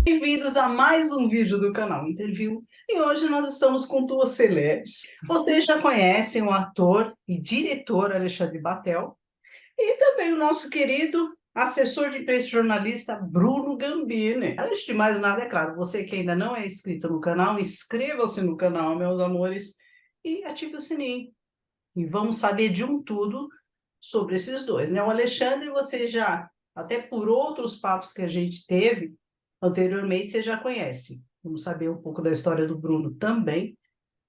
Bem-vindos a mais um vídeo do canal Interview e hoje nós estamos com duas celebres. Vocês já conhecem o ator e diretor Alexandre Battel e também o nosso querido assessor de imprensa e jornalista Bruno Gambini. Antes de mais nada, é claro, você que ainda não é inscrito no canal, inscreva-se no canal, meus amores, e ative o sininho. E vamos saber de um tudo sobre esses dois, né? O Alexandre, você já, até por outros papos que a gente teve anteriormente, você já conhece. Vamos saber um pouco da história do Bruno também,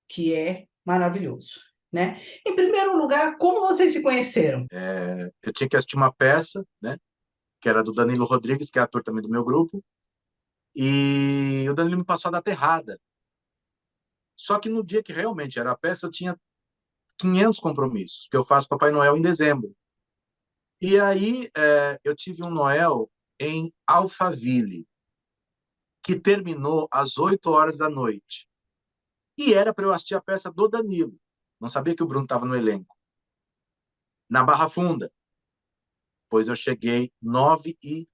que é maravilhoso, né? Em primeiro lugar, como vocês se conheceram? Eu tinha que assistir uma peça, né, que era do Danilo Rodrigues, que é ator também do meu grupo, e o Danilo me passou a data errada. Só que no dia que realmente era a peça, eu tinha 500 compromissos, que eu faço Papai Noel em dezembro. E aí eu tive um Noel em Alphaville, que terminou às 8 horas da noite. E era para eu assistir a peça do Danilo. Não sabia que o Bruno estava no elenco. Na Barra Funda, pois eu cheguei 9h01,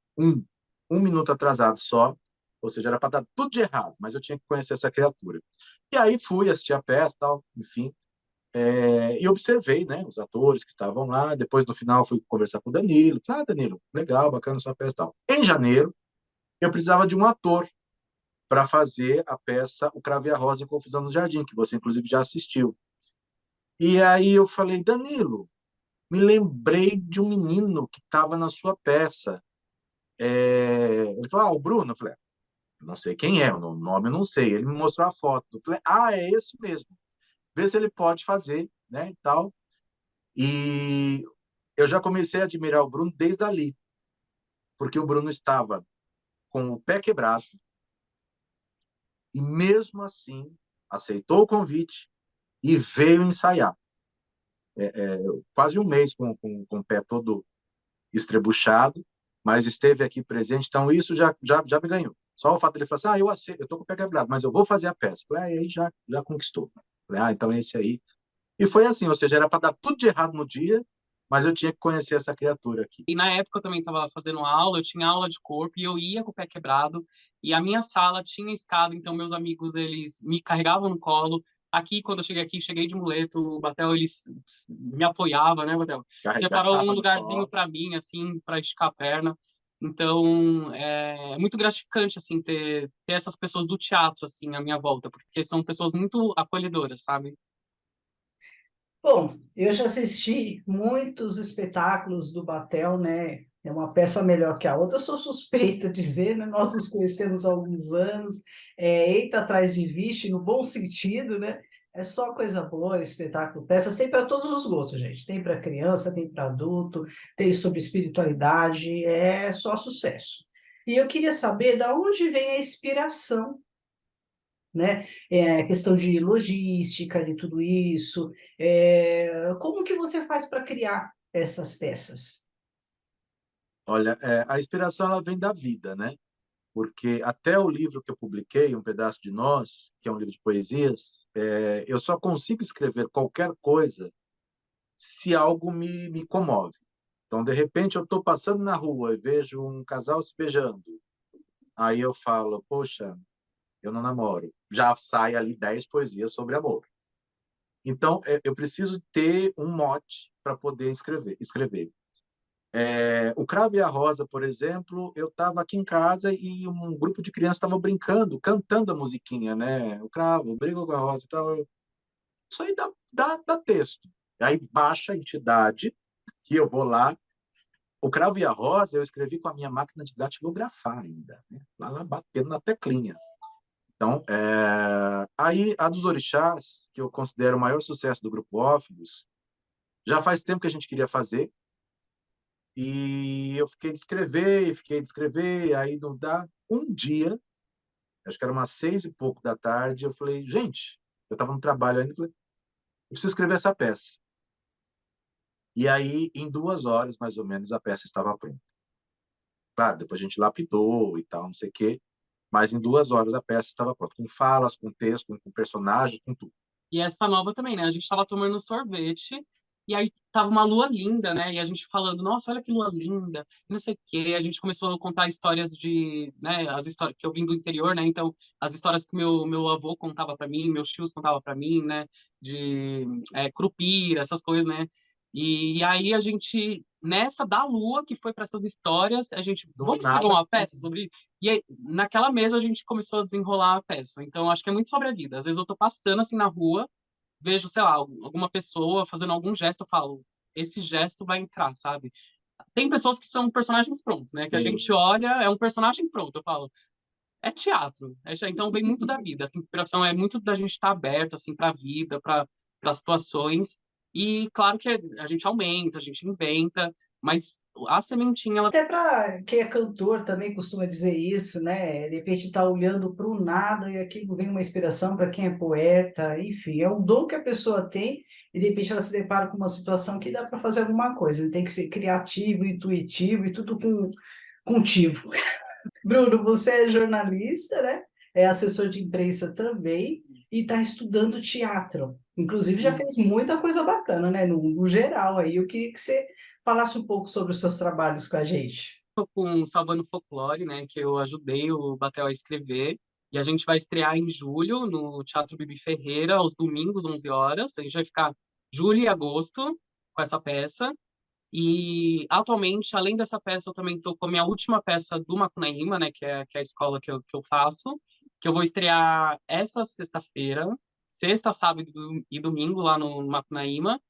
um minuto atrasado só, ou seja, era para dar tudo de errado, mas eu tinha que conhecer essa criatura. E aí fui assistir a peça, tal, enfim, e observei, né, os atores que estavam lá. Depois, no final, fui conversar com o Danilo. Ah, Danilo, legal, bacana sua peça, tal. Em janeiro, eu precisava de um ator para fazer a peça O Cravo e a Rosa em Confusão no Jardim, que você, inclusive, já assistiu. E aí eu falei, Danilo, me lembrei de um menino que estava na sua peça. Ele falou, o Bruno. Eu falei, não sei quem é, o nome eu não sei. Ele me mostrou a foto. Eu falei, é esse mesmo. Vê se ele pode fazer, né, e tal. E eu já comecei a admirar o Bruno desde ali, porque o Bruno estava com o pé quebrado e mesmo assim aceitou o convite e veio ensaiar. Quase um mês com o pé todo estrebuchado, mas esteve aqui presente, então isso já me ganhou. Só o fato de ele falar assim, eu aceito, eu tô com o pé quebrado, mas eu vou fazer a peça. Falei, aí já conquistou. Falei, então é esse aí. E foi assim, ou seja, era para dar tudo de errado no dia, mas eu tinha que conhecer essa criatura aqui. E na época eu também estava fazendo aula, eu tinha aula de corpo e eu ia com o pé quebrado. E a minha sala tinha escada, então meus amigos eles me carregavam no colo. Aqui, quando eu cheguei aqui, cheguei de muleto, o Batel eles me apoiava, né, Batel? Separou um Carregava no lugarzinho colo. para mim, assim, para esticar a perna. Então, é muito gratificante, assim, ter essas pessoas do teatro, assim, à minha volta, porque são pessoas muito acolhedoras, sabe? Bom, eu já assisti muitos espetáculos do Batel, né? É uma peça melhor que a outra. Eu sou suspeita de dizer, né? Nós nos conhecemos há alguns anos. Eita atrás de vixe, no bom sentido, né? É só coisa boa, espetáculo, peças. Tem para todos os gostos, gente. Tem para criança, tem para adulto, tem sobre espiritualidade. É só sucesso. E eu queria saber da onde vem a inspiração, né? Questão de logística, de tudo isso. Como que você faz para criar essas peças? Olha, a inspiração ela vem da vida, né? Porque até o livro que eu publiquei, Um Pedaço de Nós, que é um livro de poesias, eu só consigo escrever qualquer coisa se algo me comove. Então, de repente, eu estou passando na rua e vejo um casal se beijando. Aí eu falo, poxa, eu não namoro. Já sai ali 10 poesias sobre amor. Então, eu preciso ter um mote para poder escrever. O Cravo e a Rosa, por exemplo, eu estava aqui em casa e um grupo de crianças estava brincando, cantando a musiquinha, né? O Cravo briga com a Rosa e tal. Isso aí dá texto. Aí baixa a entidade, que eu vou lá. O Cravo e a Rosa eu escrevi com a minha máquina de datilografar ainda, né? Lá batendo na teclinha. Então, aí a dos Orixás, que eu considero o maior sucesso do Grupo Ófilos, já faz tempo que a gente queria fazer, e eu fiquei de escrever, aí não dá um dia, acho que era umas 6 e pouco da tarde, eu falei, gente, eu estava no trabalho ainda, eu falei, eu preciso escrever essa peça. E aí, em 2 horas, mais ou menos, a peça estava pronta. Claro, depois a gente lapidou e tal, não sei o quê, mas em 2 horas a peça estava pronta, com falas, com texto, com personagens, com tudo. E essa nova também, né? A gente estava tomando sorvete E aí tava uma lua linda, né? E a gente falando, nossa, olha que lua linda, e não sei o quê. A gente começou a contar histórias de, né, as histórias que eu vim do interior, né? Então, as histórias que meu avô contava para mim, meus tios contavam para mim, né? De Curupira, essas coisas, né? E aí a gente, nessa da lua, que foi para essas histórias, a gente, Do vamos escrever nada. uma peça sobre isso? E aí, naquela mesa a gente começou a desenrolar a peça. Então, acho que é muito sobre a vida. Às vezes eu tô passando assim na rua, vejo, sei lá, alguma pessoa fazendo algum gesto, eu falo, esse gesto vai entrar, sabe? Tem pessoas que são personagens prontos, né? Que a Sim. gente olha, é um personagem pronto, eu falo, é teatro. Então vem muito da vida. Essa inspiração é muito da gente estar aberto, assim, para a vida, para situações. E claro que a gente aumenta, a gente inventa, mas a sementinha, ela Até para quem é cantor também costuma dizer isso, né? De repente está olhando para o nada e aquilo vem uma inspiração para quem é poeta, enfim, é um dom que a pessoa tem e de repente ela se depara com uma situação que dá para fazer alguma coisa. Tem que ser criativo, intuitivo e tudo contigo. Bruno, você é jornalista, né? É assessor de imprensa também e está estudando teatro. Inclusive, já fez muita coisa bacana, né? No geral aí, eu queria que você falasse um pouco sobre os seus trabalhos com a gente. tô com Salvando Folclore, né? Que eu ajudei o Batel a escrever. E a gente vai estrear em julho no Teatro Bibi Ferreira, aos domingos, 11 horas. A gente vai ficar julho e agosto com essa peça. E atualmente, além dessa peça, eu também estou com a minha última peça do Macunaíma, né, que é a escola que eu faço, que eu vou estrear essa sexta-feira, sexta, sábado e domingo lá no Macunaíma.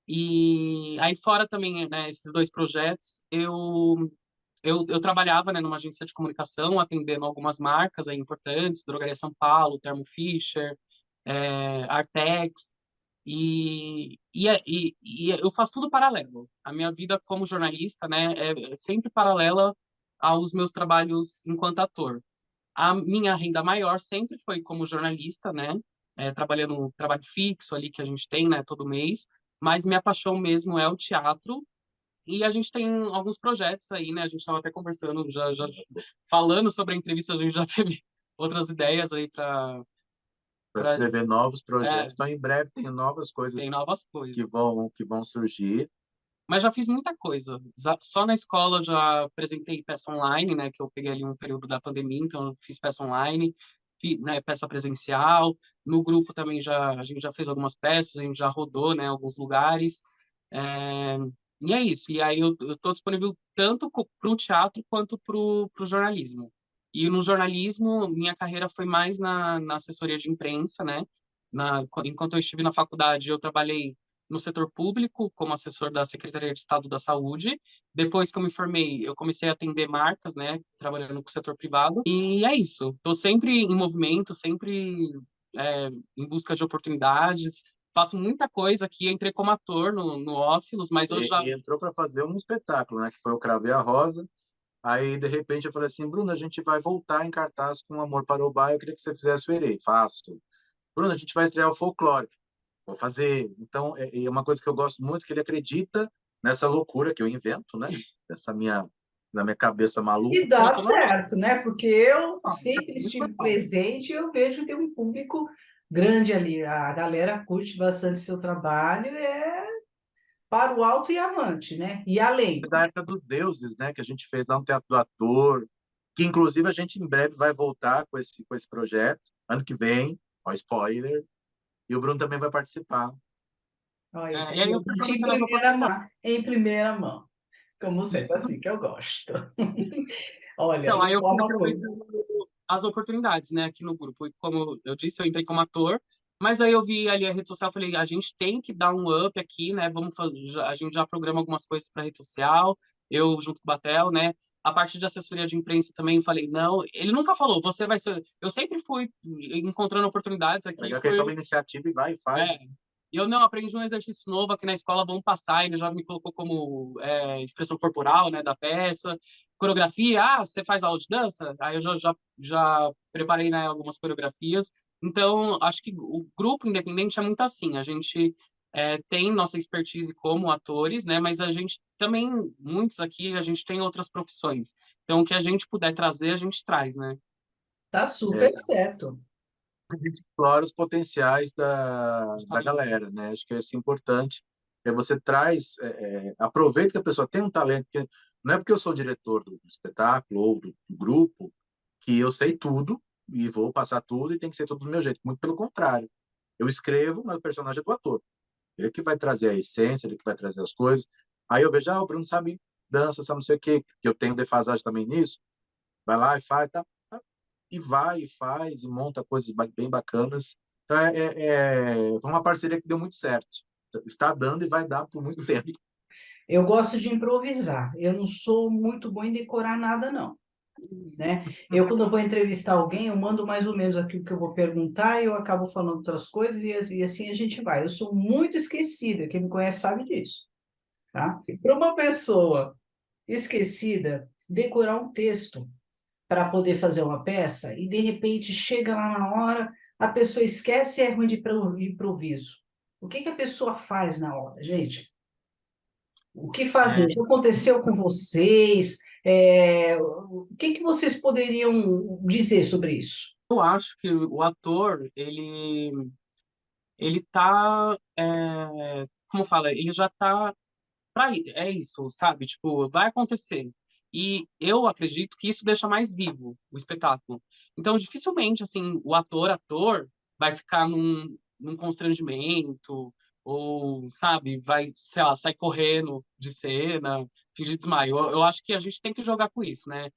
E aí fora também, né, esses dois projetos, eu trabalhava, né, numa agência de comunicação, atendendo algumas marcas aí importantes, Drogaria São Paulo, Thermo Fisher, Artex, e eu faço tudo paralelo. A minha vida como jornalista, né, é sempre paralela aos meus trabalhos enquanto ator. A minha renda maior sempre foi como jornalista, né, trabalhando no trabalho fixo ali que a gente tem, né, todo mês, mas minha paixão mesmo é o teatro. E a gente tem alguns projetos aí, né? A gente estava até conversando, já falando sobre a entrevista, a gente já teve outras ideias aí Para para escrever novos é, projetos. Então, em breve, tem novas tem coisas novas que coisas. vão surgir. Mas já fiz muita coisa. Só na escola eu já apresentei peça online, né? Que eu peguei ali um período da pandemia, então eu fiz peça online, né, peça presencial. No grupo também a gente já fez algumas peças, a gente já rodou, né? Alguns lugares. É, e é isso. E aí eu estou disponível tanto para o teatro quanto para o jornalismo. E no jornalismo, minha carreira foi mais na assessoria de imprensa, né? Enquanto eu estive na faculdade, eu trabalhei no setor público, como assessor da Secretaria de Estado da Saúde. Depois que eu me formei, eu comecei a atender marcas, né, trabalhando com o setor privado. E é isso. Estou sempre em movimento, sempre em busca de oportunidades. Faço muita coisa aqui. Entrei como ator no Ófilos, mas hoje já E entrou para fazer um espetáculo, né? Que foi o Cravo e a Rosa. Aí, de repente, eu falei assim, Bruno, a gente vai voltar em cartaz com Amor para o Bar. Eu queria que você fizesse o Herê. Faço. Bruno, a gente vai estrear o Folclore. Vou fazer. Então, é uma coisa que eu gosto muito, que ele acredita nessa loucura que eu invento, né? Dessa na minha cabeça E maluca. eu dá sou normal. certo, né? Porque eu Ah, sempre muito estive normal. presente e eu vejo que tem um público grande ali. A galera curte bastante seu trabalho, é para o alto e avante, né? E além. Da época dos deuses, né? Que a gente fez lá no Teatro do Ator, que inclusive a gente em breve vai voltar com esse projeto, ano que vem, ó, spoiler, e o Bruno também vai participar. Olha, tá E aí eu vendo? fui Em aproveitando as primeira oportunidades. mão, em primeira mão. Como sempre, assim que eu gosto. Olha, Então, e aí eu só fui uma coisa. aproveitando as oportunidades, né, aqui no grupo. E como eu disse, eu entrei como ator, mas aí eu vi ali a rede social, falei, a gente tem que dar um up aqui, né? Vamos fazer, a gente já programa algumas coisas para rede social, eu junto com o Batel, né? A parte de assessoria de imprensa também, eu falei, não, ele nunca falou, você vai ser. Eu sempre fui encontrando oportunidades É aqui, legal que ele toma iniciativa e vai e faz. é, e eu não aprendi um exercício novo aqui na escola, vamos passar. Ele já me colocou como expressão corporal, né, da peça, coreografia. Ah, você faz aula de dança? Aí eu já preparei, né, algumas coreografias. Então, acho que o grupo independente é muito assim. A gente tem nossa expertise como atores, né, mas a gente também, muitos aqui, a gente tem outras profissões. Então, o que a gente puder trazer, a gente traz, né? Tá É, super certo. a gente explora os potenciais da Justamente. galera, né? Acho que é isso importante. que você traz, aproveita que a pessoa tem um talento, que não é porque eu sou diretor do espetáculo ou do grupo que eu sei tudo e vou passar tudo e tem que ser tudo do meu jeito. Muito pelo contrário. Eu escrevo, mas o personagem é do ator. Ele que vai trazer a essência, ele que vai trazer as coisas. Aí eu vejo, o Bruno sabe dança, sabe não sei o quê, que eu tenho defasagem também nisso. Vai lá e faz, tá? E vai, e faz, e monta coisas bem bacanas. Então, foi uma parceria que deu muito certo. Está dando e vai dar por muito tempo. Eu gosto de improvisar. Eu não sou muito bom em decorar nada, não. Né? Eu, quando eu vou entrevistar alguém, eu mando mais ou menos aquilo que eu vou perguntar e eu acabo falando outras coisas e assim a gente vai. Eu sou muito esquecida, quem me conhece sabe disso, tá? E para uma pessoa esquecida, decorar um texto para poder fazer uma peça e de repente chega lá na hora, a pessoa esquece e é ruim de improviso. O que que a pessoa faz na hora, gente? O que fazer? É, Já aconteceu com vocês? O que que vocês poderiam dizer sobre isso? eu acho que o ator, ele tá, como fala, ele já tá é isso, sabe? Tipo, vai acontecer. E eu acredito que isso deixa mais vivo o espetáculo. Então, dificilmente, assim, o ator, vai ficar num constrangimento, ou, sabe, vai, sei lá, sair correndo de cena, fingir desmaio. Eu acho que a gente tem que jogar com isso, né?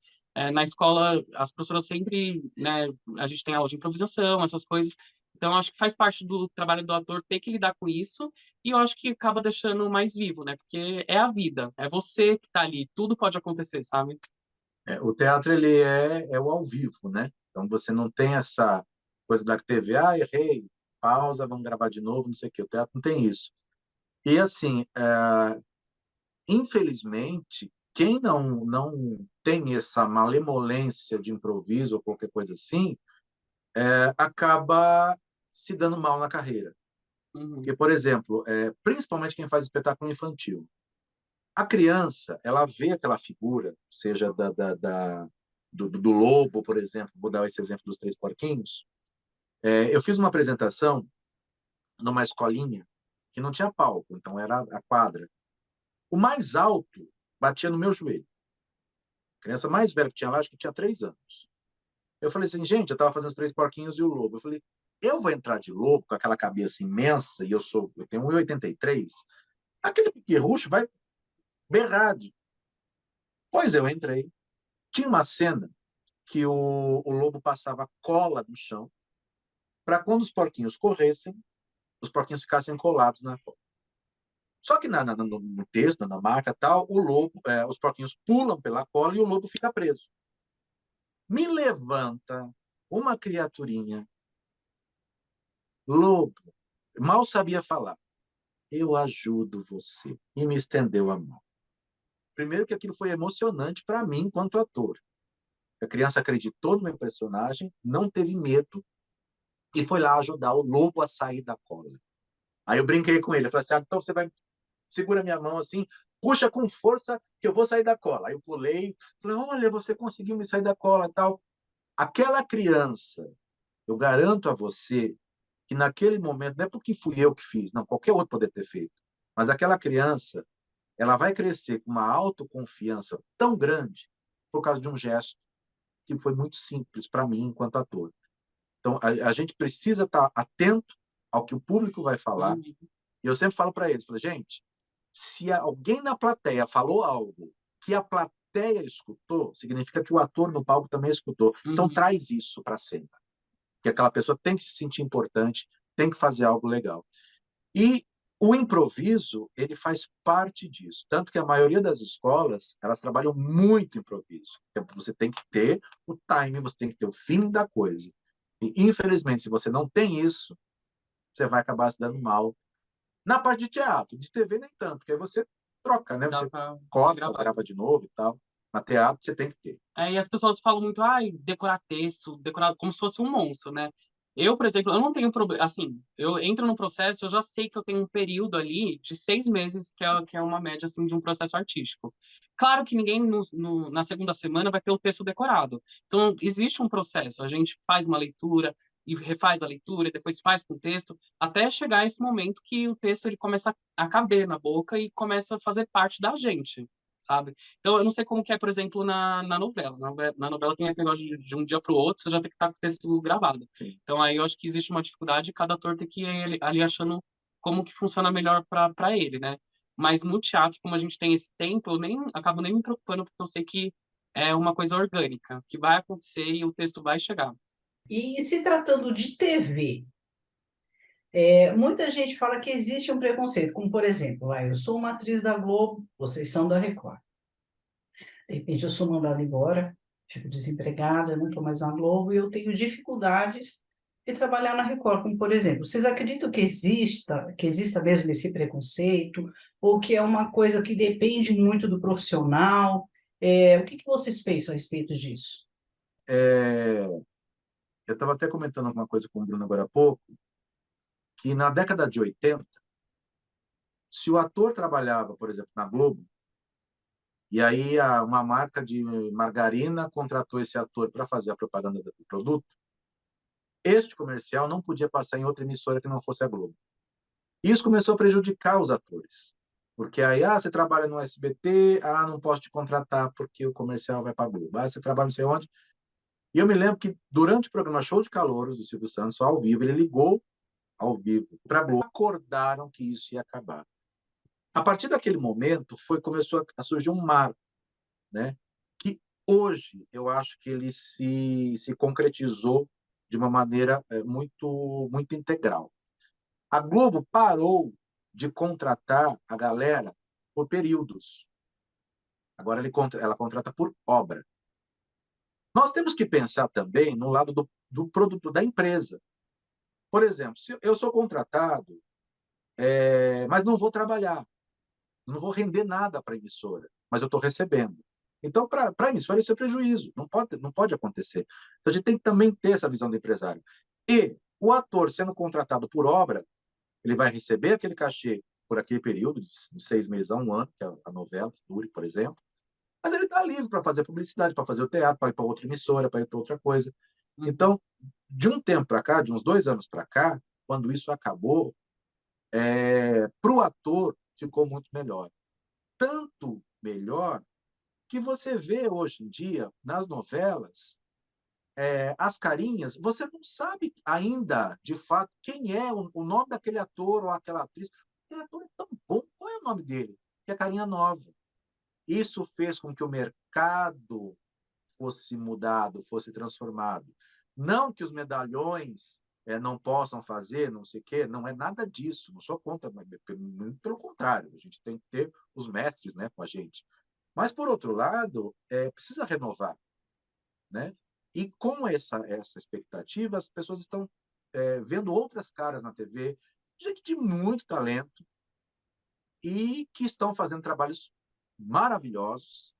Na escola, as professoras sempre, né, a gente tem aula de improvisação, essas coisas. Então, eu acho que faz parte do trabalho do ator ter que lidar com isso e eu acho que acaba deixando mais vivo, né? Porque é a vida, é você que tá ali, tudo pode acontecer, sabe? O teatro, ele é o ao vivo, né? Então, você não tem essa coisa da TV, errei, pausa, vamos gravar de novo, não sei o quê. O teatro não tem isso. E, assim, infelizmente, quem não tem essa malemolência de improviso ou qualquer coisa assim, acaba se dando mal na carreira. Uhum, Porque, por exemplo, principalmente quem faz espetáculo infantil, a criança, ela vê aquela figura, seja do lobo, por exemplo, vou dar esse exemplo dos três porquinhos. Eu fiz uma apresentação numa escolinha que não tinha palco, então era a quadra. O mais alto batia no meu joelho. A criança mais velha que tinha lá, acho que tinha 3 anos. Eu falei assim, gente, eu estava fazendo os três porquinhos e o lobo. Eu falei, eu vou entrar de lobo com aquela cabeça imensa, e eu tenho 1,83, aquele piquerrucho vai berrar. Pois eu entrei. Tinha uma cena que o lobo passava cola no chão para quando os porquinhos corressem, os porquinhos ficassem colados na cola. Só que no texto, na marca tal, os porquinhos pulam pela cola e o lobo fica preso. Me levanta uma criaturinha, lobo, mal sabia falar. Eu ajudo você. E me estendeu a mão. Primeiro que aquilo foi emocionante para mim enquanto ator. A criança acreditou no meu personagem, não teve medo e foi lá ajudar o lobo a sair da cola. Aí eu brinquei com ele, eu falei assim, então você vai, segura minha mão assim, puxa com força que eu vou sair da cola. Aí eu pulei, falei, olha, você conseguiu me sair da cola e tal. Aquela criança, eu garanto a você que naquele momento, não é porque fui eu que fiz, não, qualquer outro poderia ter feito, mas aquela criança, ela vai crescer com uma autoconfiança tão grande por causa de um gesto que foi muito simples para mim enquanto ator. Então, a gente precisa estar atento ao que o público vai falar. uhum, E eu sempre falo para eles, falo, gente, se alguém na plateia falou algo que a plateia escutou, significa que o ator no palco também escutou. Então, uhum. traz isso para a cena. Que aquela pessoa tem que se sentir importante, tem que fazer algo legal. E o improviso, ele faz parte disso. Tanto que a maioria das escolas, elas trabalham muito improviso. Você tem que ter o timing, você tem que ter o feeling da coisa. E, infelizmente, se você não tem isso, você vai acabar se dando mal. Na parte de teatro, de TV nem tanto, porque aí você troca, né? Dá Você pra corta, gravar. grava de novo e tal. Na teatro você tem que ter. E as pessoas falam muito, ai, decorar texto, decorar como se fosse um monstro, né? Eu, por exemplo, eu não tenho problema, assim, eu entro no processo, eu já sei que eu tenho um período ali de 6 meses, que é uma média, assim, de um processo artístico. Claro que ninguém na segunda semana vai ter o texto decorado. Então, existe um processo, a gente faz uma leitura, e refaz a leitura, e depois faz com o texto, até chegar esse momento que o texto ele começa a caber na boca e começa a fazer parte da gente, sabe? Então, eu não sei como que é, por exemplo, na novela. Na novela tem esse negócio de um dia para o outro, você já tem que estar com o texto gravado. Sim. Então, aí eu acho que existe uma dificuldade, cada ator tem que ir ali achando como que funciona melhor para ele, né? Mas no teatro, como a gente tem esse tempo, eu acabo nem me preocupando, porque eu sei que é uma coisa orgânica, que vai acontecer e o texto vai chegar. E se tratando de TV, muita gente fala que existe um preconceito, como por exemplo, eu sou uma atriz da Globo, vocês são da Record. De repente eu sou mandada embora, fico desempregada, não estou mais na Globo e eu tenho dificuldades de trabalhar na Record, como por exemplo, vocês acreditam que exista mesmo esse preconceito, ou que é uma coisa que depende muito do profissional? O que vocês pensam a respeito disso? É, eu estava até comentando alguma coisa com o Bruno agora há pouco, que na década de 80, se o ator trabalhava, por exemplo, na Globo, e aí uma marca de margarina contratou esse ator para fazer a propaganda do produto, este comercial não podia passar em outra emissora que não fosse a Globo. Isso começou a prejudicar os atores. Porque aí, você trabalha no SBT, não posso te contratar porque o comercial vai para a Globo. Você trabalha não sei onde. E eu me lembro que durante o programa Show de Calouros do Silvio Santos, ao vivo, ele ligou ao vivo para a Globo. Acordaram que isso ia acabar. A partir daquele momento, começou a surgir um marco, né? Que hoje eu acho que ele se concretizou de uma maneira muito, muito integral. A Globo parou de contratar a galera por períodos. Agora ela contrata por obra. Nós temos que pensar também no lado do produto da empresa. Por exemplo, se eu sou contratado, mas não vou trabalhar, não vou render nada para a emissora, mas eu estou recebendo. Então, para a emissora, isso é prejuízo, não pode acontecer. Então, a gente tem que também ter essa visão do empresário. E o ator sendo contratado por obra, ele vai receber aquele cachê por aquele período de 6 meses a um ano, que é a novela que dure, por exemplo, mas ele está livre para fazer publicidade, para fazer o teatro, para ir para outra emissora, para ir para outra coisa. Então, de um tempo para cá, de uns 2 anos para cá, quando isso acabou, para o ator ficou muito melhor. Tanto melhor que você vê hoje em dia, nas novelas, as carinhas, você não sabe ainda, de fato, quem é o nome daquele ator ou aquela atriz. Aquele ator é tão bom, qual é o nome dele? Que é carinha nova. Isso fez com que o mercado fosse mudado, fosse transformado. Não que os medalhões não possam fazer, não sei o quê, não é nada disso, não sou contra, pelo contrário, a gente tem que ter os mestres, né, com a gente. Mas, por outro lado, precisa renovar, né? E com essa expectativa, as pessoas estão vendo outras caras na TV, gente de muito talento, e que estão fazendo trabalhos maravilhosos,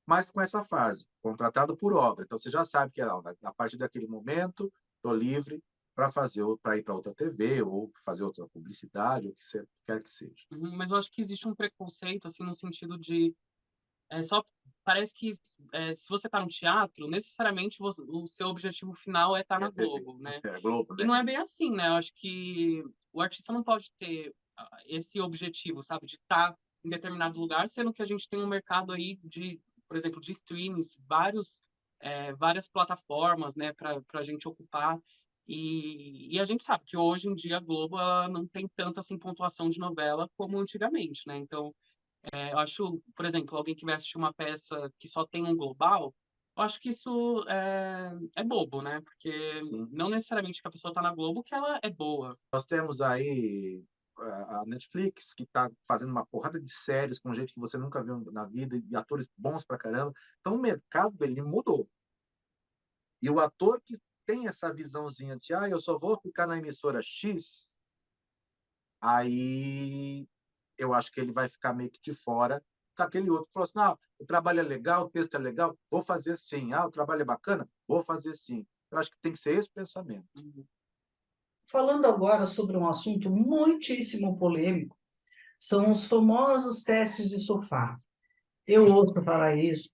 mas com essa fase, contratado por obra. Então, você já sabe que a partir daquele momento, estou livre para ir para outra TV, ou fazer outra publicidade, ou o que você quer que seja. Mas eu acho que existe um preconceito, assim, no sentido de só parece que se você está no teatro, necessariamente o seu objetivo final é estar na Globo, né? É a Globo, né? E não é bem assim, né? Eu acho que o artista não pode ter esse objetivo, sabe, de estar em determinado lugar, sendo que a gente tem um mercado aí de, por exemplo, de streamings, várias plataformas, né, para a gente ocupar. E a gente sabe que hoje em dia a Globo ela não tem tanta assim pontuação de novela como antigamente, né? Então eu acho, por exemplo, alguém que vai assistir uma peça que só tem um global, eu acho que isso é bobo, né? Porque Sim. não necessariamente que a pessoa está na Globo que ela é boa. Nós temos aí a Netflix, que está fazendo uma porrada de séries com gente que você nunca viu na vida, e atores bons pra caramba. Então, o mercado dele mudou. E o ator que tem essa visãozinha de, eu só vou ficar na emissora X, aí eu acho que ele vai ficar meio que de fora com aquele outro que falou assim, não, o trabalho é legal, o texto é legal, vou fazer sim. O trabalho é bacana, vou fazer sim. Eu acho que tem que ser esse pensamento. Falando agora sobre um assunto muitíssimo polêmico, são os famosos testes de sofá. Eu ouço falar isso,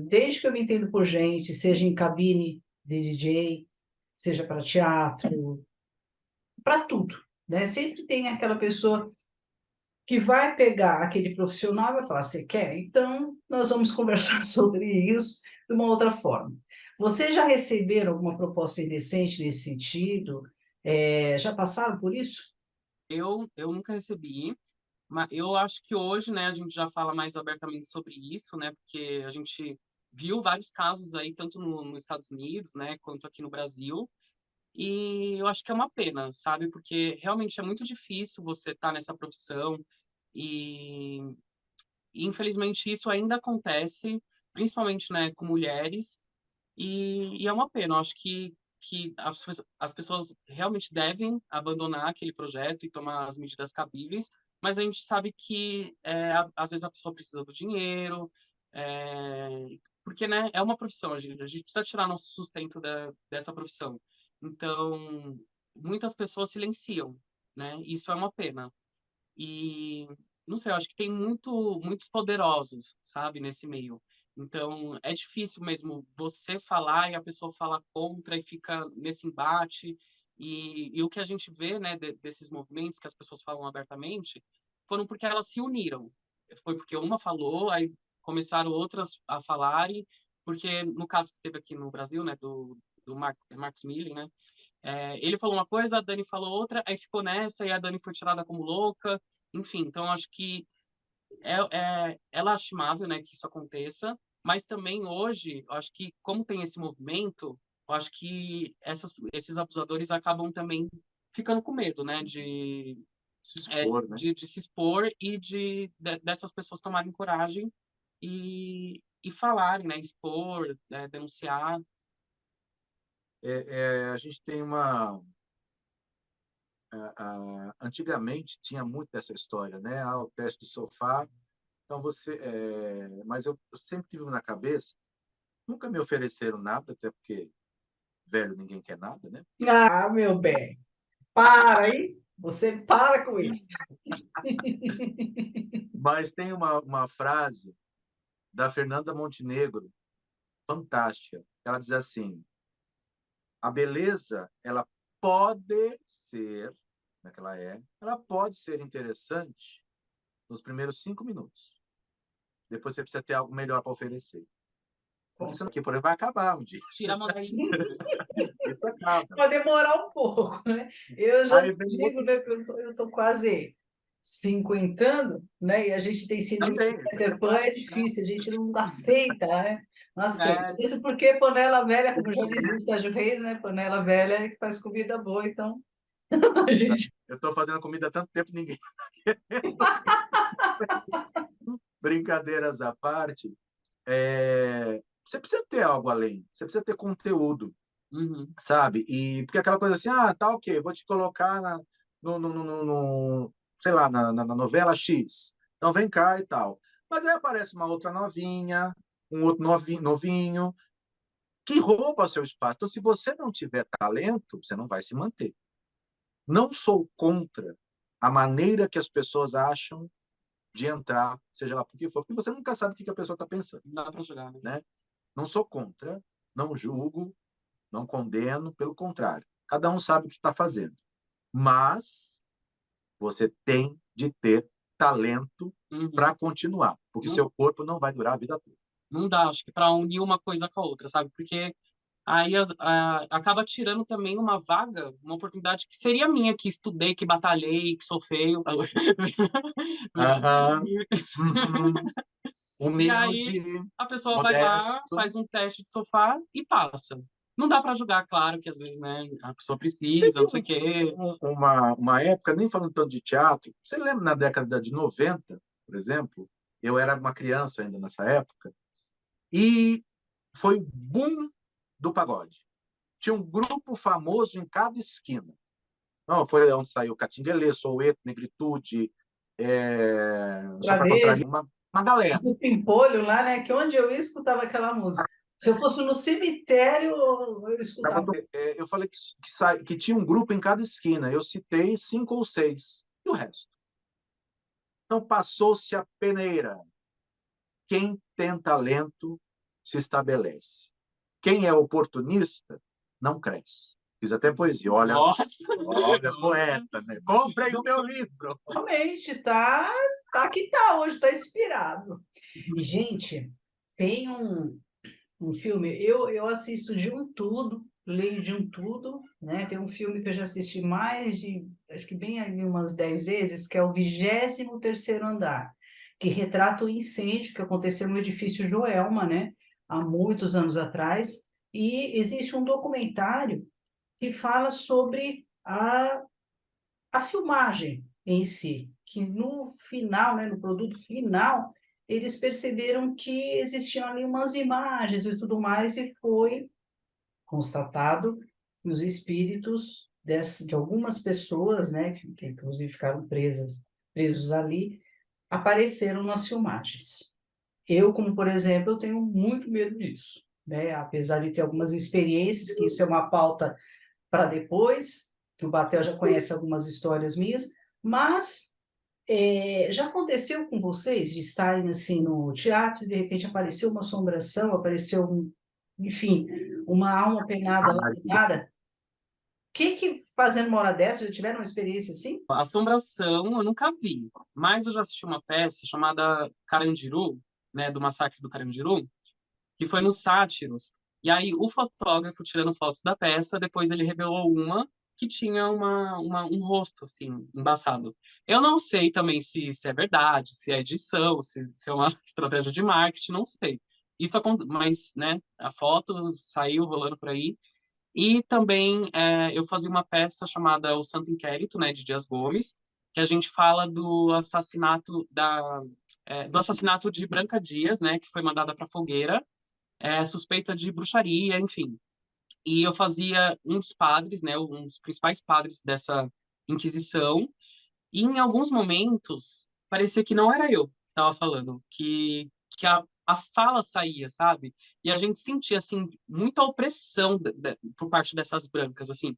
desde que eu me entendo por gente, seja em cabine de DJ, seja para teatro, para tudo, né? Sempre tem aquela pessoa que vai pegar aquele profissional e vai falar: você quer? Então, nós vamos conversar sobre isso de uma outra forma. Vocês já receberam alguma proposta indecente nesse sentido? Já passaram por isso? Eu nunca recebi, mas eu acho que hoje, né, a gente já fala mais abertamente sobre isso, né, porque a gente viu vários casos aí, tanto nos Estados Unidos, né, quanto aqui no Brasil, e eu acho que é uma pena, sabe, porque realmente é muito difícil você estar nessa profissão e, infelizmente, isso ainda acontece, principalmente, né, com mulheres, e é uma pena. Eu acho que as pessoas realmente devem abandonar aquele projeto e tomar as medidas cabíveis, mas a gente sabe que às vezes a pessoa precisa do dinheiro, porque, né, é uma profissão, a gente precisa tirar nosso sustento dessa profissão. Então, muitas pessoas silenciam, né? Isso é uma pena. E não sei, eu acho que tem muitos poderosos, sabe, nesse meio. Então, é difícil mesmo você falar e a pessoa fala contra e fica nesse embate. E o que a gente vê, né, desses movimentos que as pessoas falam abertamente, foram porque elas se uniram. Foi porque uma falou, aí começaram outras a falarem, porque no caso que teve aqui no Brasil, né, do Marcos Milling, né, ele falou uma coisa, a Dani falou outra, aí ficou nessa e a Dani foi tirada como louca. Enfim, então acho que é lastimável, né, que isso aconteça, mas também hoje, eu acho que como tem esse movimento, eu acho que esses abusadores acabam também ficando com medo, né, Se expor, né? de se expor e dessas pessoas tomarem coragem e falarem, né, expor, denunciar. A gente tem antigamente tinha muito dessa história, né? O teste do sofá. Então mas eu sempre tive na cabeça, nunca me ofereceram nada, até porque velho ninguém quer nada, né? Ah, meu bem, para aí. Você para com isso. Mas tem uma frase da Fernanda Montenegro, fantástica. Ela diz assim: a beleza, ela pode ser, como é que ela pode ser interessante nos primeiros 5 minutos. Depois você precisa ter algo melhor para oferecer. Porque senão aqui, por exemplo, vai acabar um dia. Tira a mão daí. Isso acaba. Pode demorar um pouco, né? Eu já Aí vem digo, outro né, que eu tô quase cinquentando, né? E a gente tem síndrome de também. Peter Pan, é difícil, a gente não aceita, né? Não aceita. É, Isso porque panela velha, como já dizia o Sérgio Reis, né? Panela velha é que faz comida boa, então a gente... Eu estou fazendo comida há tanto tempo, ninguém. Brincadeiras à parte, você precisa ter algo além, você precisa ter conteúdo, uhum. sabe? E porque aquela coisa assim, tá ok, vou te colocar sei lá, na novela X. Então vem cá e tal. Mas aí aparece uma outra novinha, um outro novinho, que rouba seu espaço. Então, se você não tiver talento, você não vai se manter. Não sou contra a maneira que as pessoas acham de entrar, seja lá por que for, porque você nunca sabe o que a pessoa está pensando, Não dá pra jogar, né? né? Não sou contra, não julgo, não condeno, pelo contrário. Cada um sabe o que está fazendo. Mas você tem de ter talento Uhum. para continuar, porque Não, seu corpo não vai durar a vida toda. não dá, acho que para unir uma coisa com a outra, sabe? Porque aí acaba tirando também uma vaga, uma oportunidade que seria minha, que estudei, que batalhei, que sou feio. Aham, uhum. E aí Humilde, a pessoa vai lá, modesto. faz um teste de sofá e passa. Não dá para julgar, claro, que às vezes, né, a pessoa precisa, Teve não sei o quê. uma época, nem falando tanto de teatro, você lembra na década de 90, por exemplo? Eu era uma criança ainda nessa época, e foi o boom do pagode. Tinha um grupo famoso em cada esquina. Não, foi onde saiu Catinguelê, Soueto, Negritude, Só para Travessa, Contrariar, uma galera. do Pimpolho lá, né? Que onde eu ia, escutava aquela música. Se eu fosse no cemitério, eu escutava. Eu falei que tinha um grupo em cada esquina. Eu citei 5 ou 6. E o resto? Então passou-se a peneira. Quem tem talento se estabelece. Quem é oportunista não cresce. Fiz até poesia. Olha, Nossa! olha, poeta, né? Comprem o meu livro. Realmente, tá que tá, hoje tá inspirado. E, gente, tem um filme, eu assisto de um tudo, leio de um tudo, né? Tem um filme que eu já assisti mais de, acho que bem ali umas 10 vezes, que é o 23º Andar, que retrata o incêndio que aconteceu no edifício Joelma, né? Há muitos anos atrás, e existe um documentário que fala sobre a filmagem em si, que no final, né, no produto final, eles perceberam que existiam ali umas imagens e tudo mais, e foi constatado que os espíritos de algumas pessoas, né, que inclusive ficaram presos ali, apareceram nas filmagens. Eu, como por exemplo, eu tenho muito medo disso, né? Apesar de ter algumas experiências, que isso é uma pauta para depois, que o Batel já conhece algumas histórias minhas, mas já aconteceu com vocês de estarem assim no teatro e de repente apareceu uma assombração, apareceu, enfim, uma alma penada lá do nada? Que fazendo uma hora dessa, já tiveram uma experiência assim? Assombração eu nunca vi, mas eu já assisti uma peça chamada Carandiru, né, do Massacre do Carandiru, que foi no Sátiros. E aí o fotógrafo tirando fotos da peça, depois ele revelou uma que tinha um rosto assim embaçado. Eu não sei também se é verdade, se é edição, se é uma estratégia de marketing, não sei. Mas, né, a foto saiu rolando por aí. E também eu fazia uma peça chamada O Santo Inquérito, né, de Dias Gomes, que a gente fala do assassinato de Branca Dias, né, que foi mandada para fogueira, suspeita de bruxaria, enfim. E eu fazia um dos padres, né, um dos principais padres dessa Inquisição, e em alguns momentos parecia que não era eu que estava falando, que a fala saía, sabe? E a gente sentia, assim, muita opressão por parte dessas brancas, assim.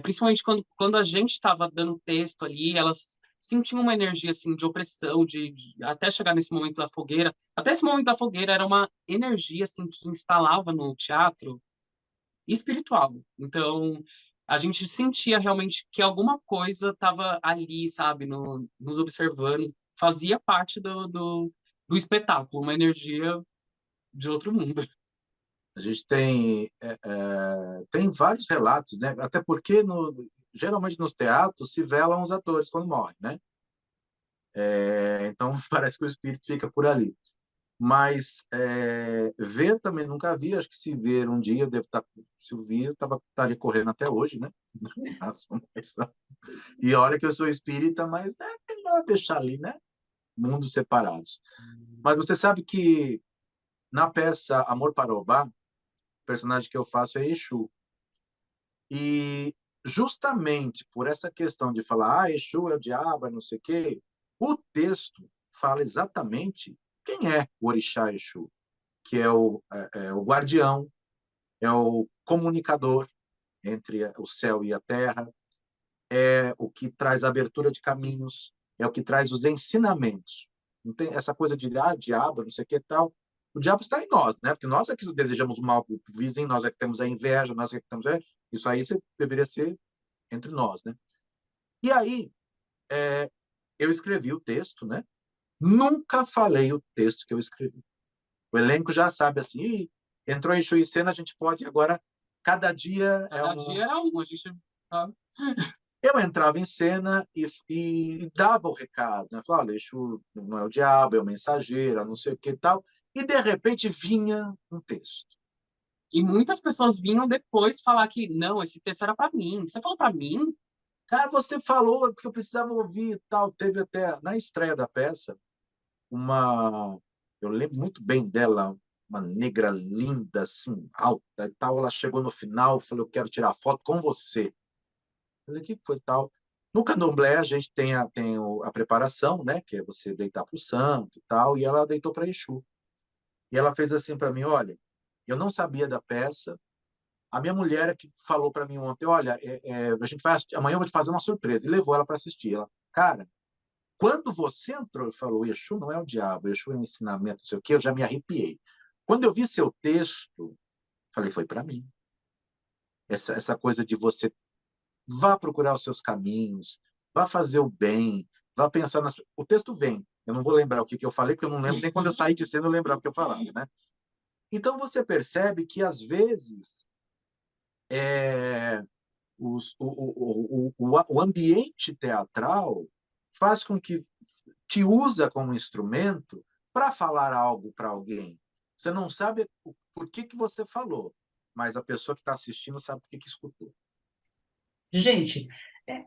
Principalmente quando a gente estava dando texto ali, elas sentiam uma energia, assim, de opressão, até chegar nesse momento da fogueira. Até esse momento da fogueira era uma energia, assim, que instalava no teatro espiritual. Então, a gente sentia realmente que alguma coisa estava ali, sabe, nos observando, fazia parte do espetáculo, uma energia de outro mundo. A gente tem vários relatos, né? Até porque geralmente nos teatros se velam os atores quando morrem, né? Então parece que o espírito fica por ali. Mas ver também nunca vi. Acho que se ver um dia eu devo estar, se eu vir, eu estaria correndo até hoje, né? E olha que eu sou espírita, mas é melhor deixar ali, né? Mundos separados. Mas você sabe que na peça Amor para Obá, o personagem que eu faço é Exu. E justamente por essa questão de falar, Exu é o diabo, é não sei o quê, o texto fala exatamente quem é o orixá Exu, que é o guardião, é o comunicador entre o céu e a terra, é o que traz a abertura de caminhos, é o que traz os ensinamentos. Não tem essa coisa de diabo, não sei o que tal. O diabo está em nós, né? Porque nós é que desejamos o mal para o vizinho, nós é que temos a inveja, nós é que temos. Isso aí deveria ser entre nós, né? E aí, eu escrevi o texto, né? Nunca falei o texto que eu escrevi. O elenco já sabe assim, entrou em show e cena, a gente pode agora, cada dia Cada dia era um, a gente... tá? Eu entrava em cena e dava o recado, né? Falava, olha, Exu não é o diabo, é o mensageiro, não sei o que e tal. E, de repente, vinha um texto. E muitas pessoas vinham depois falar que, não, esse texto era para mim. Você falou para mim? Cara, você falou que eu precisava ouvir e tal. Teve até, na estreia da peça, uma... Eu lembro muito bem dela, uma negra linda, assim, alta e tal. Ela chegou no final, falou, eu quero tirar foto com você. Falei, o que foi tal? No candomblé, a gente tem a preparação, né? Que é você deitar para o santo e tal. E ela deitou para Exu. E ela fez assim para mim: olha, eu não sabia da peça. A minha mulher é que falou para mim ontem: olha, a gente vai amanhã eu vou te fazer uma surpresa. E levou ela para assistir. Ela, cara, quando você entrou e falou: Exu não é o diabo, Exu é o ensinamento, não sei o quê, eu já me arrepiei. Quando eu vi seu texto, falei: foi para mim. essa coisa de você vá procurar os seus caminhos, vá fazer o bem, vá pensar nas... O texto vem, eu não vou lembrar o que eu falei, porque eu não lembro nem quando eu saí de cena eu lembrava o que eu falava, né? Então você percebe que, às vezes, é, o ambiente teatral faz com que te usa como instrumento para falar algo para alguém. Você não sabe por que você falou, mas a pessoa que está assistindo sabe por que escutou. Gente,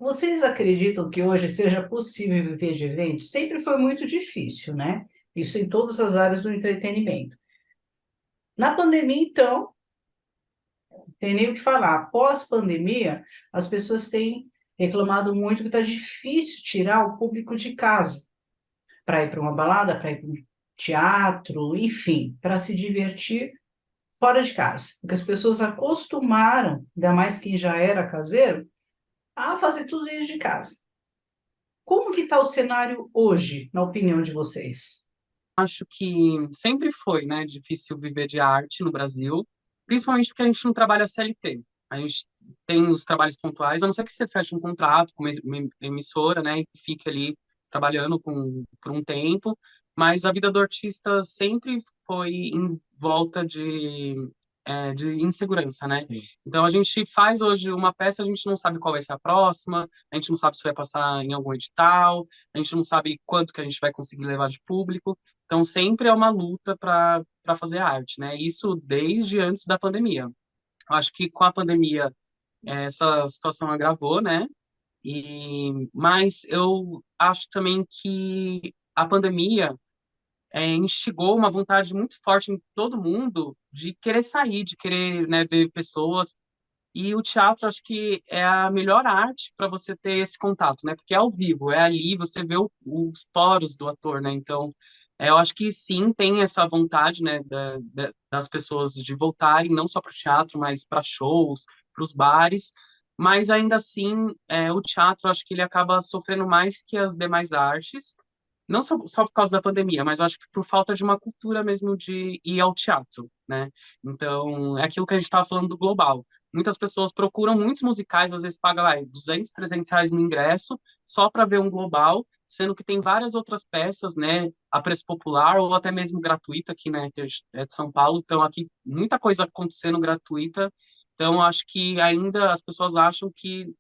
vocês acreditam que hoje seja possível viver de eventos? Sempre foi muito difícil, né? Isso em todas as áreas do entretenimento. Na pandemia, então, tem nem o que falar. Pós-pandemia, as pessoas têm reclamado muito que está difícil tirar o público de casa para ir para uma balada, para ir para um teatro, enfim, para se divertir fora de casa. Porque as pessoas acostumaram, ainda mais quem já era caseiro, a fazer tudo dentro de casa. Como que está o cenário hoje, na opinião de vocês? Acho que sempre foi, né, difícil viver de arte no Brasil, principalmente porque a gente não trabalha CLT. A gente tem os trabalhos pontuais, a não ser que você feche um contrato com uma emissora, né, e fique ali trabalhando por um tempo, mas a vida do artista sempre foi em volta de insegurança, né? Sim. Então a gente faz hoje uma peça, a gente não sabe qual vai ser a próxima, a gente não sabe se vai passar em algum edital, a gente não sabe quanto que a gente vai conseguir levar de público. Então, sempre é uma luta para fazer arte, né? Isso desde antes da pandemia. Eu acho que com a pandemia essa situação agravou, né? Mas eu acho também que a pandemia instigou uma vontade muito forte em todo mundo de querer sair, de querer, né, ver pessoas. E o teatro, acho que é a melhor arte para você ter esse contato, né? Porque é ao vivo, é ali, você vê os poros do ator, né? Então, eu acho que sim, tem essa vontade, né, das pessoas de voltarem, não só para o teatro, mas para shows, para os bares. Mas ainda assim, o teatro, acho que ele acaba sofrendo mais que as demais artes, não só por causa da pandemia, mas acho que por falta de uma cultura mesmo de ir ao teatro, né? Então, é aquilo que a gente estava falando do global. Muitas pessoas procuram muitos musicais, às vezes pagam lá, 200, R$ 300 no ingresso, só para ver um global, sendo que tem várias outras peças, né, a preço popular ou até mesmo gratuita aqui, né, que é de São Paulo. Então, aqui, muita coisa acontecendo gratuita. Então, acho que ainda as pessoas acham que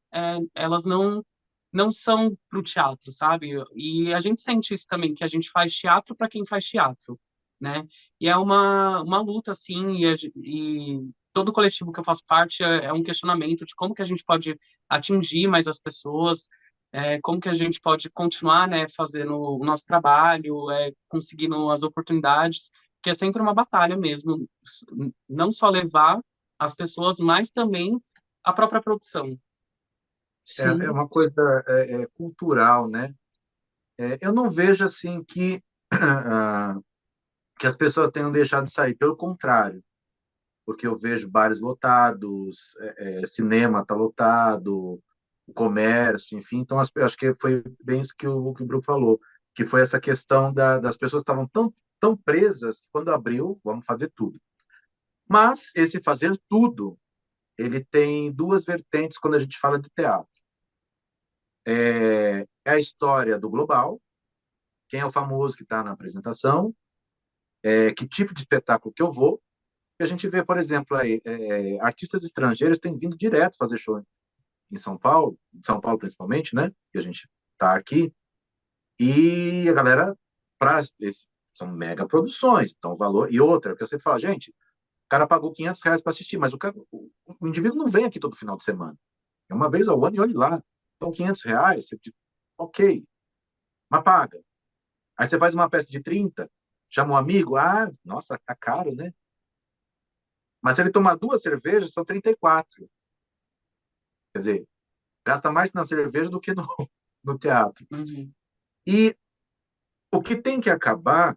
elas não são para o teatro, sabe? E a gente sente isso também, que a gente faz teatro para quem faz teatro, né? E é uma luta, assim, e todo o coletivo que eu faço parte é um questionamento de como que a gente pode atingir mais as pessoas, como que a gente pode continuar, né, fazendo o nosso trabalho, conseguindo as oportunidades, que é sempre uma batalha mesmo, não só levar as pessoas, mas também a própria produção. É Sim. uma coisa cultural, né? Eu não vejo assim que as pessoas tenham deixado de sair, pelo contrário, porque eu vejo bares lotados, cinema está lotado, o comércio, enfim. Então, acho que foi bem isso que o Bru falou, que foi essa questão das pessoas estavam tão presas que quando abriu, vamos fazer tudo. Mas esse fazer tudo, ele tem duas vertentes quando a gente fala de teatro. É a história do global, quem é o famoso que está na apresentação, que tipo de espetáculo que eu vou. E a gente vê, por exemplo, aí, artistas estrangeiros têm vindo direto fazer show em São Paulo principalmente, né? Que a gente está aqui, e a galera, são mega produções, então o valor. E outra, que eu sempre falo, gente, o cara pagou R$ 500 para assistir, mas o indivíduo não vem aqui todo final de semana. É uma vez ao ano e olhe lá. Então, R$ 500, você, tipo, ok, mas paga. Aí você faz uma peça de 30, chama um amigo, nossa, tá caro, né? Mas se ele tomar duas cervejas, são 34. Quer dizer, gasta mais na cerveja do que no teatro. Uhum. E o que tem que acabar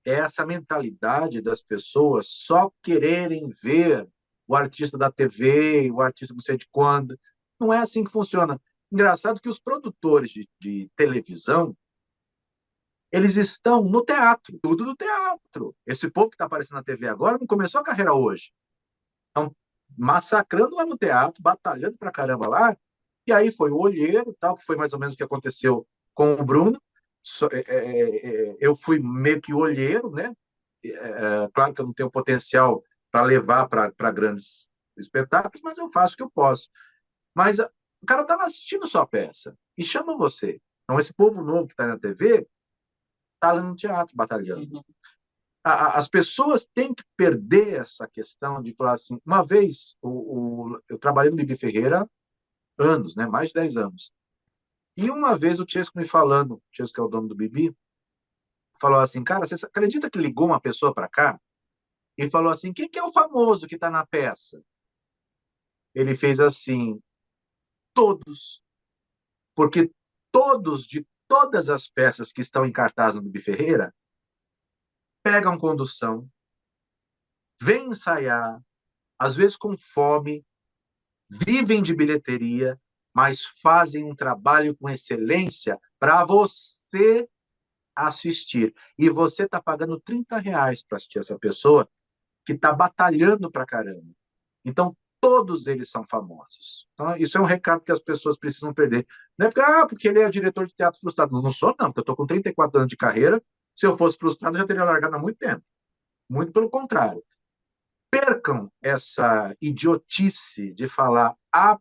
é essa mentalidade das pessoas só quererem ver o artista da TV, o artista não sei de quando. Não é assim que funciona. Engraçado que os produtores de televisão, eles estão no teatro, tudo do teatro. Esse povo que está aparecendo na TV agora não começou a carreira hoje. Então, massacrando lá no teatro, batalhando pra caramba lá. E aí foi o olheiro, tal, que foi mais ou menos o que aconteceu com o Bruno. Eu fui meio que olheiro, né? Claro que eu não tenho potencial para levar para grandes espetáculos, mas eu faço o que eu posso. Mas o cara estava assistindo sua peça e chama você. Então, esse povo novo que está na TV está lá no teatro batalhando. Uhum. As pessoas têm que perder essa questão de falar assim. Uma vez, eu trabalhei no Bibi Ferreira anos, né? Mais de 10 anos. E uma vez o Chesco me falando, o Chesco que é o dono do Bibi, falou assim, cara, você acredita que ligou uma pessoa para cá e falou assim, quem que é o famoso que está na peça? Ele fez assim, todos, porque todos, de todas as peças que estão em cartaz no Bibi Ferreira, pegam condução, vêm ensaiar, às vezes com fome, vivem de bilheteria, mas fazem um trabalho com excelência para você assistir. E você está pagando R$ 30 para assistir essa pessoa que está batalhando para caramba. Então, todos eles são famosos. Então, isso é um recado que as pessoas precisam perder. Não é porque ele é diretor de teatro frustrado. Não sou, não, porque eu estou com 34 anos de carreira. Se eu fosse frustrado, eu já teria largado há muito tempo. Muito pelo contrário. Percam essa idiotice de falar,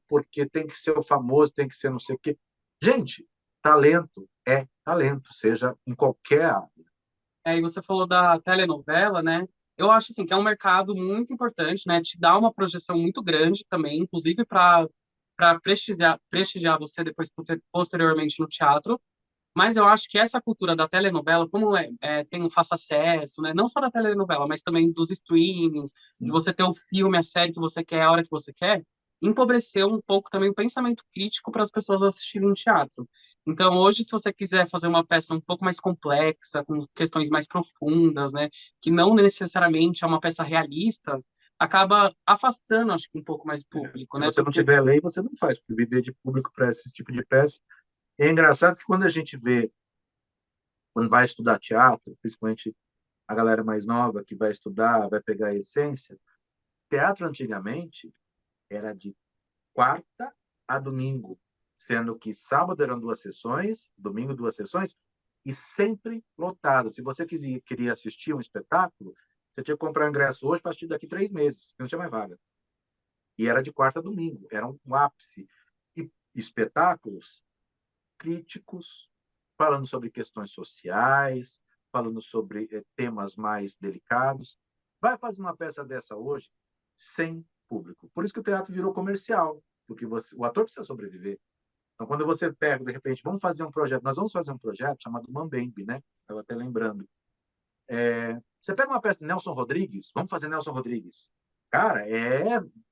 porque tem que ser o famoso, tem que ser não sei o quê. Gente, talento é talento, seja em qualquer área. E você falou da telenovela, né? Eu acho assim que é um mercado muito importante, né? Te dá uma projeção muito grande também, inclusive para prestigiar você depois posteriormente no teatro. Mas eu acho que essa cultura da telenovela, como tem um fácil acesso, né? Não só da telenovela, mas também dos streamings, de Sim. você ter o filme, a série que você quer, a hora que você quer, empobreceu um pouco também o pensamento crítico para as pessoas assistirem teatro. Então, hoje, se você quiser fazer uma peça um pouco mais complexa, com questões mais profundas, né? Que não necessariamente é uma peça realista, acaba afastando, acho que, um pouco mais o público, Se né? você não Porque tiver lei, você não faz, porque viver de público para esse tipo de peça. É engraçado que quando a gente vê, quando vai estudar teatro, principalmente a galera mais nova que vai estudar, vai pegar a essência, teatro antigamente era de quarta a domingo, sendo que sábado eram 2 sessões, domingo 2 sessões, e sempre lotado. Se você queria assistir um espetáculo, você tinha que comprar o ingresso hoje para assistir daqui 3 meses, porque não tinha mais vaga. E era de quarta a domingo, era um ápice. E espetáculos críticos, falando sobre questões sociais, falando sobre temas mais delicados. Vai fazer uma peça dessa hoje sem público. Por isso que o teatro virou comercial, porque o ator precisa sobreviver. Então, quando você pega, de repente, nós vamos fazer um projeto chamado Mambembe, né? Estava até lembrando. Você pega uma peça de Nelson Rodrigues, vamos fazer Nelson Rodrigues. Cara,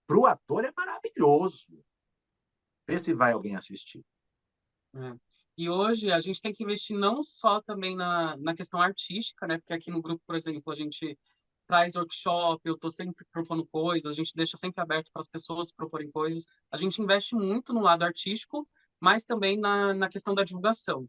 para o ator é maravilhoso. Vê se vai alguém assistir. É. E hoje a gente tem que investir não só também na questão artística, né? Porque aqui no grupo, por exemplo, a gente traz workshop, eu estou sempre propondo coisas, a gente deixa sempre aberto para as pessoas proporem coisas. A gente investe muito no lado artístico, mas também na questão da divulgação.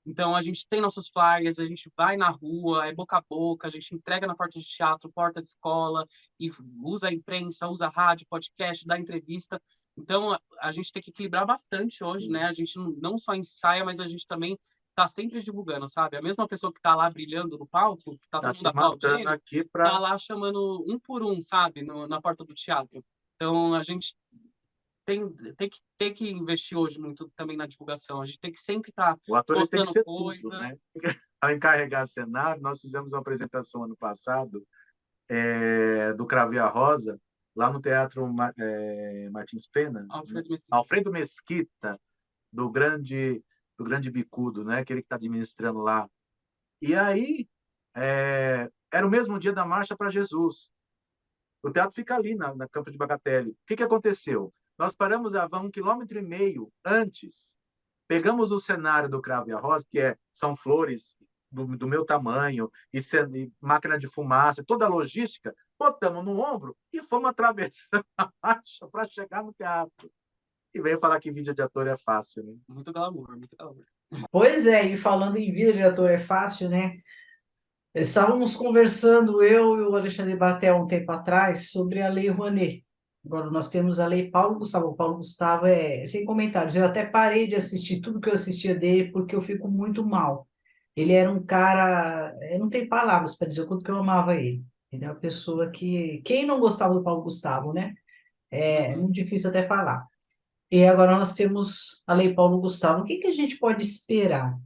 Então, a gente tem nossos flyers, a gente vai na rua, é boca a boca, a gente entrega na porta de teatro, porta de escola, e usa a imprensa, usa a rádio, podcast, dá entrevista. Então, a gente tem que equilibrar bastante hoje, né? A gente não só ensaia, mas a gente também está sempre divulgando, sabe? A mesma pessoa que está lá brilhando no palco, que está Está todo se mundo matando aplaudindo, aqui está para. lá chamando um por um, sabe? Na porta do teatro. Então, a gente tem que investir hoje muito também na divulgação. A gente tem que sempre estar O ator ele tem que postando ser tudo, coisa. né? Ao encarregar cenário, nós fizemos uma apresentação ano passado do Cravo e a Rosa, lá no Teatro Martins Pena, né? Alfredo Mesquita. Alfredo Mesquita, do grande Bicudo, né? Aquele que está administrando lá. E aí, era o mesmo dia da Marcha para Jesus. O teatro fica ali, na Campo de Bagatelle. O que aconteceu? Nós paramos a van 1,5 km antes. Pegamos o cenário do Cravo e a Rosa, são flores do meu tamanho, e máquina de fumaça, toda a logística, botamos no ombro e fomos atravessando a marcha para chegar no teatro. E veio falar que vídeo de ator é fácil, né? Muito glamour, muito glamour. Pois é, e falando em vida de ator é fácil, né? Estávamos conversando, eu e o Alexandre Batel, um tempo atrás, sobre a Lei Rouanet. Agora nós temos a Lei Paulo Gustavo. O Paulo Gustavo é sem comentários. Eu até parei de assistir tudo que eu assistia dele porque eu fico muito mal. Ele era um cara, eu não tenho palavras para dizer o quanto que eu amava ele. Ele é uma pessoa que, quem não gostava do Paulo Gustavo, né? É Uhum. muito difícil até falar. E agora nós temos a Lei Paulo Gustavo. O que que a gente pode esperar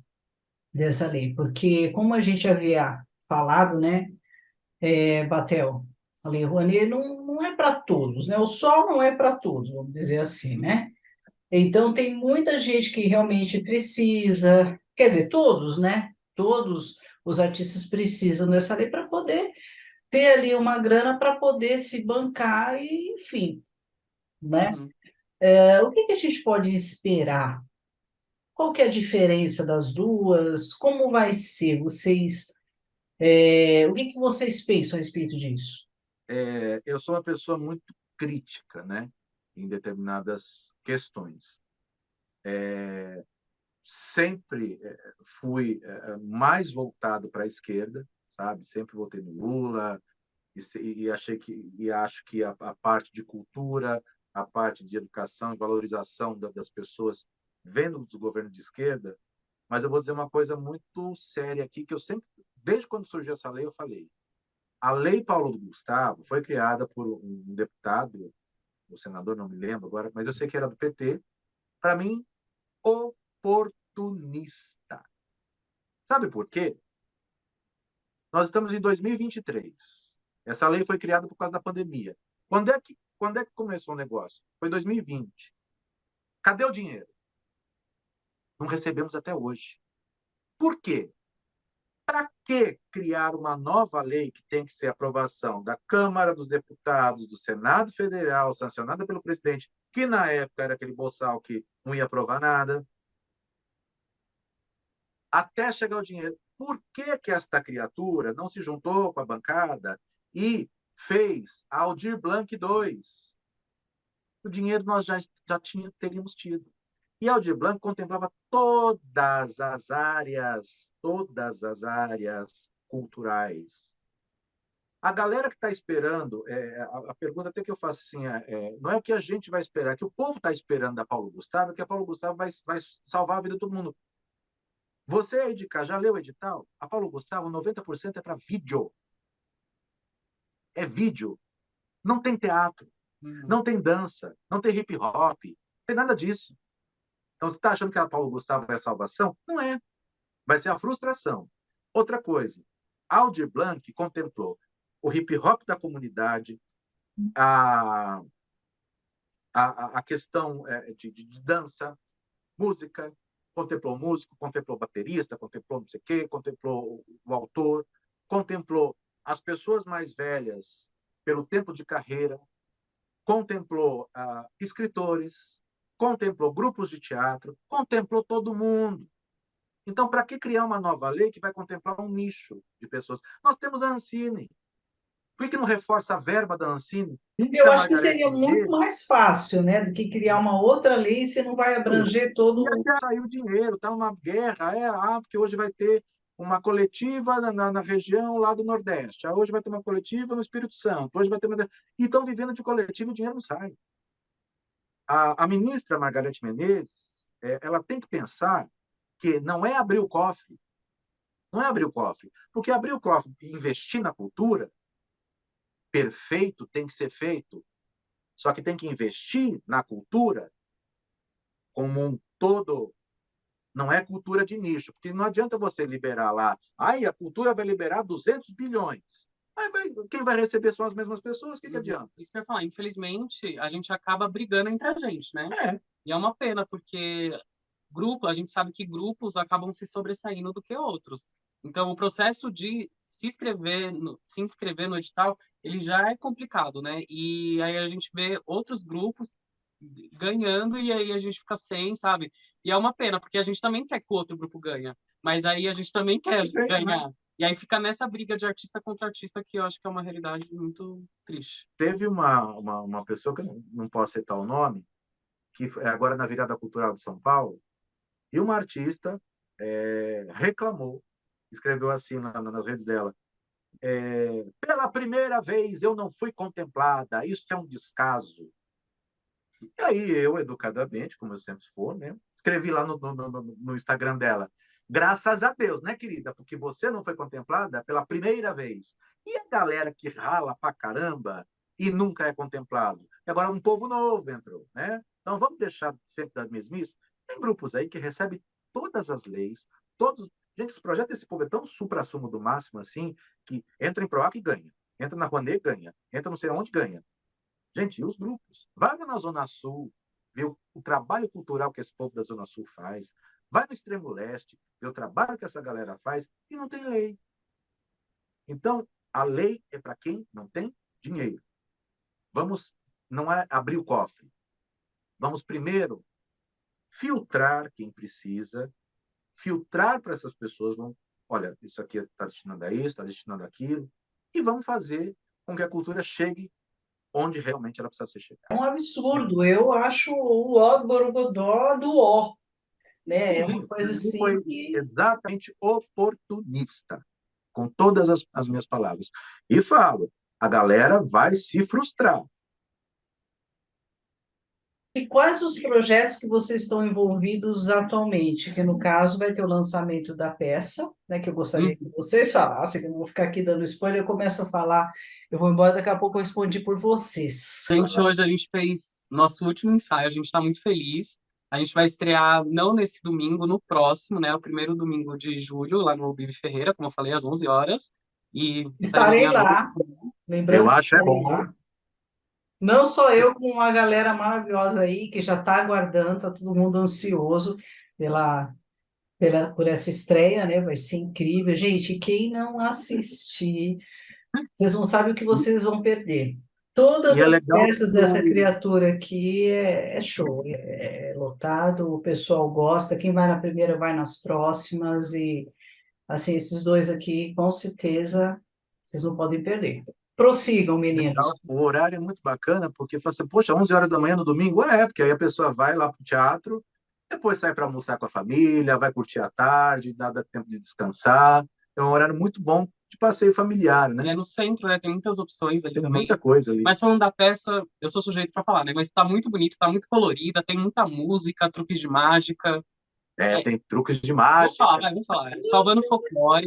dessa lei? Porque, como a gente havia falado, né, Batel, a Lei Rouanet não é para todos, né? O sol não é para todos, vamos dizer assim, né? Uhum. Então, tem muita gente que realmente precisa, quer dizer, todos, né? Todos os artistas precisam dessa lei para poder ter ali uma grana para poder se bancar e, enfim, né? Uhum. O que que a gente pode esperar? Qual que é a diferença das duas? Como vai ser? O que que vocês pensam a respeito disso? Eu sou uma pessoa muito crítica, né, em determinadas questões. Sempre fui mais voltado para a esquerda, sabe? Sempre votei no Lula e achei e acho que a parte de cultura, a parte de educação e valorização das pessoas vendo dos governos de esquerda. Mas eu vou dizer uma coisa muito séria aqui que eu sempre, desde quando surgiu essa lei, eu falei. A Lei Paulo Gustavo foi criada por um deputado, o senador, não me lembro agora, mas eu sei que era do PT, para mim, oportunista. Sabe por quê? Nós estamos em 2023. Essa lei foi criada por causa da pandemia. Quando é que começou o negócio? Foi em 2020. Cadê o dinheiro? Não recebemos até hoje. Por quê? Para que criar uma nova lei que tem que ser aprovação da Câmara dos Deputados, do Senado Federal, sancionada pelo presidente, que na época era aquele boçal que não ia aprovar nada, até chegar o dinheiro? Por que que esta criatura não se juntou com a bancada e fez a Aldir Blanc 2? O dinheiro nós teríamos tido. E a Aldir Blanc contemplava todas as áreas culturais. A galera que está esperando, a pergunta até que eu faço assim, não é o que a gente vai esperar, é que o povo está esperando da Paulo Gustavo, é que a Paulo Gustavo vai salvar a vida de todo mundo. Você aí de cá já leu o edital? A Paulo Gustavo, 90% é para vídeo. É vídeo. Não tem teatro, Uhum. não tem dança, não tem hip hop, não tem nada disso. Então, você está achando que a Paulo Gustavo é a salvação? Não é. Vai ser a frustração. Outra coisa, Aldir Blanc contemplou o hip hop da comunidade, a, a questão de dança, música, contemplou músico, contemplou baterista, contemplou não sei o quê, contemplou o autor, contemplou as pessoas mais velhas pelo tempo de carreira, contemplou escritores, contemplou grupos de teatro, contemplou todo mundo. Então, para que criar uma nova lei que vai contemplar um nicho de pessoas? Nós temos a Ancine. Por que não reforça a verba da Ancine? Eu A acho que Margareth seria muito Menezes, mais fácil, né, do que criar uma outra lei se não vai abranger e todo. até saiu dinheiro, está uma guerra, porque hoje vai ter uma coletiva na região lá do Nordeste, hoje vai ter uma coletiva no Espírito Santo, hoje vai ter uma... E estão vivendo de coletivo e o dinheiro não sai. A ministra Margareth Menezes, ela tem que pensar que não é abrir o cofre, não é abrir o cofre, porque abrir o cofre e investir na cultura, perfeito, tem que ser feito, só que tem que investir na cultura como um todo. Não é cultura de nicho, porque não adianta você liberar lá, a cultura vai liberar 200 bilhões. Quem vai receber são as mesmas pessoas, o que Uhum. adianta? Isso que eu ia falar. Infelizmente, a gente acaba brigando entre a gente, né? É, E é uma pena, porque a gente sabe que grupos acabam se sobressaindo do que outros. Então, o processo de se inscrever no edital, ele já é complicado, né? E aí a gente vê outros grupos ganhando e aí a gente fica sem, sabe? E é uma pena, porque a gente também quer que o outro grupo ganhe, mas aí a gente também quer que venha, né? ganhar. E aí fica nessa briga de artista contra artista que eu acho que é uma realidade muito triste. Teve uma pessoa, que eu não posso citar o nome, que agora na virada cultural de São Paulo, e uma artista reclamou, escreveu assim nas redes dela: Pela primeira vez eu não fui contemplada, isso é um descaso. E aí eu, educadamente, como eu sempre for, né, escrevi lá no Instagram dela, graças a Deus, né, querida? Porque você não foi contemplada pela primeira vez. E a galera que rala pra caramba e nunca é contemplado? E agora um povo novo entrou, né? Então vamos deixar sempre da mesmice. Tem grupos aí que recebem todas as leis, todos... Gente, os projetos desse povo é tão supra-sumo do máximo assim, que entra em PROAC e ganha, entra na Rouanet ganha, entra não sei onde ganha. Gente, e os grupos? Vai na Zona Sul, ver o trabalho cultural que esse povo da Zona Sul faz. Vai no Extremo Leste, ver o trabalho que essa galera faz e não tem lei. Então, a lei é para quem não tem dinheiro. Vamos, não é abrir o cofre. Vamos primeiro filtrar quem precisa, filtrar para essas pessoas, vão, olha, isso aqui está destinado a isso, está destinado a aquilo, e vamos fazer com que a cultura chegue onde realmente ela precisa ser chegada. É um absurdo, eu acho o ó do Borogodó do ó, né? É uma Sim, coisa assim foi que exatamente oportunista, com todas as minhas palavras. E falo, a galera vai se frustrar. E quais os projetos que vocês estão envolvidos atualmente? Que no caso vai ter o lançamento da peça, né? Que eu gostaria que vocês falassem, que eu não vou ficar aqui dando spoiler, eu começo a falar, eu vou embora, daqui a pouco eu respondi por vocês. Hoje a gente fez nosso último ensaio, a gente está muito feliz. A gente vai estrear não nesse domingo, no próximo, né? O primeiro domingo de julho, lá no Bibi Ferreira, como eu falei, às 11 horas. E estaremos em Estarei agosto. lá, Eu lembrando que acho é estarei bom. lá. Não só eu, com uma galera maravilhosa aí que já está aguardando, está todo mundo ansioso pela, por essa estreia, né? Vai ser incrível. Gente, quem não assistir, vocês não sabem o que vocês vão perder. Todas E é as legal peças que dessa criatura aqui é show, é lotado, o pessoal gosta, quem vai na primeira vai nas próximas, e assim, esses dois aqui, com certeza, vocês não podem perder. Prossigam, meninos. o horário é muito bacana, porque fala assim, poxa, 11 horas da manhã no domingo? É, porque aí a pessoa vai lá para o teatro, depois sai para almoçar com a família, vai curtir a tarde, dá tempo de descansar. É um horário muito bom de passeio familiar, E né? é no centro, né? Tem muitas opções ali Tem muita também. coisa ali. Mas falando da peça, eu sou sujeito para falar, né? Mas tá muito bonito, tá muito colorida, tem muita música, truques de mágica. É, É, tem truques de vou falar, mágica. vai, vou falar. Salvando o folclore,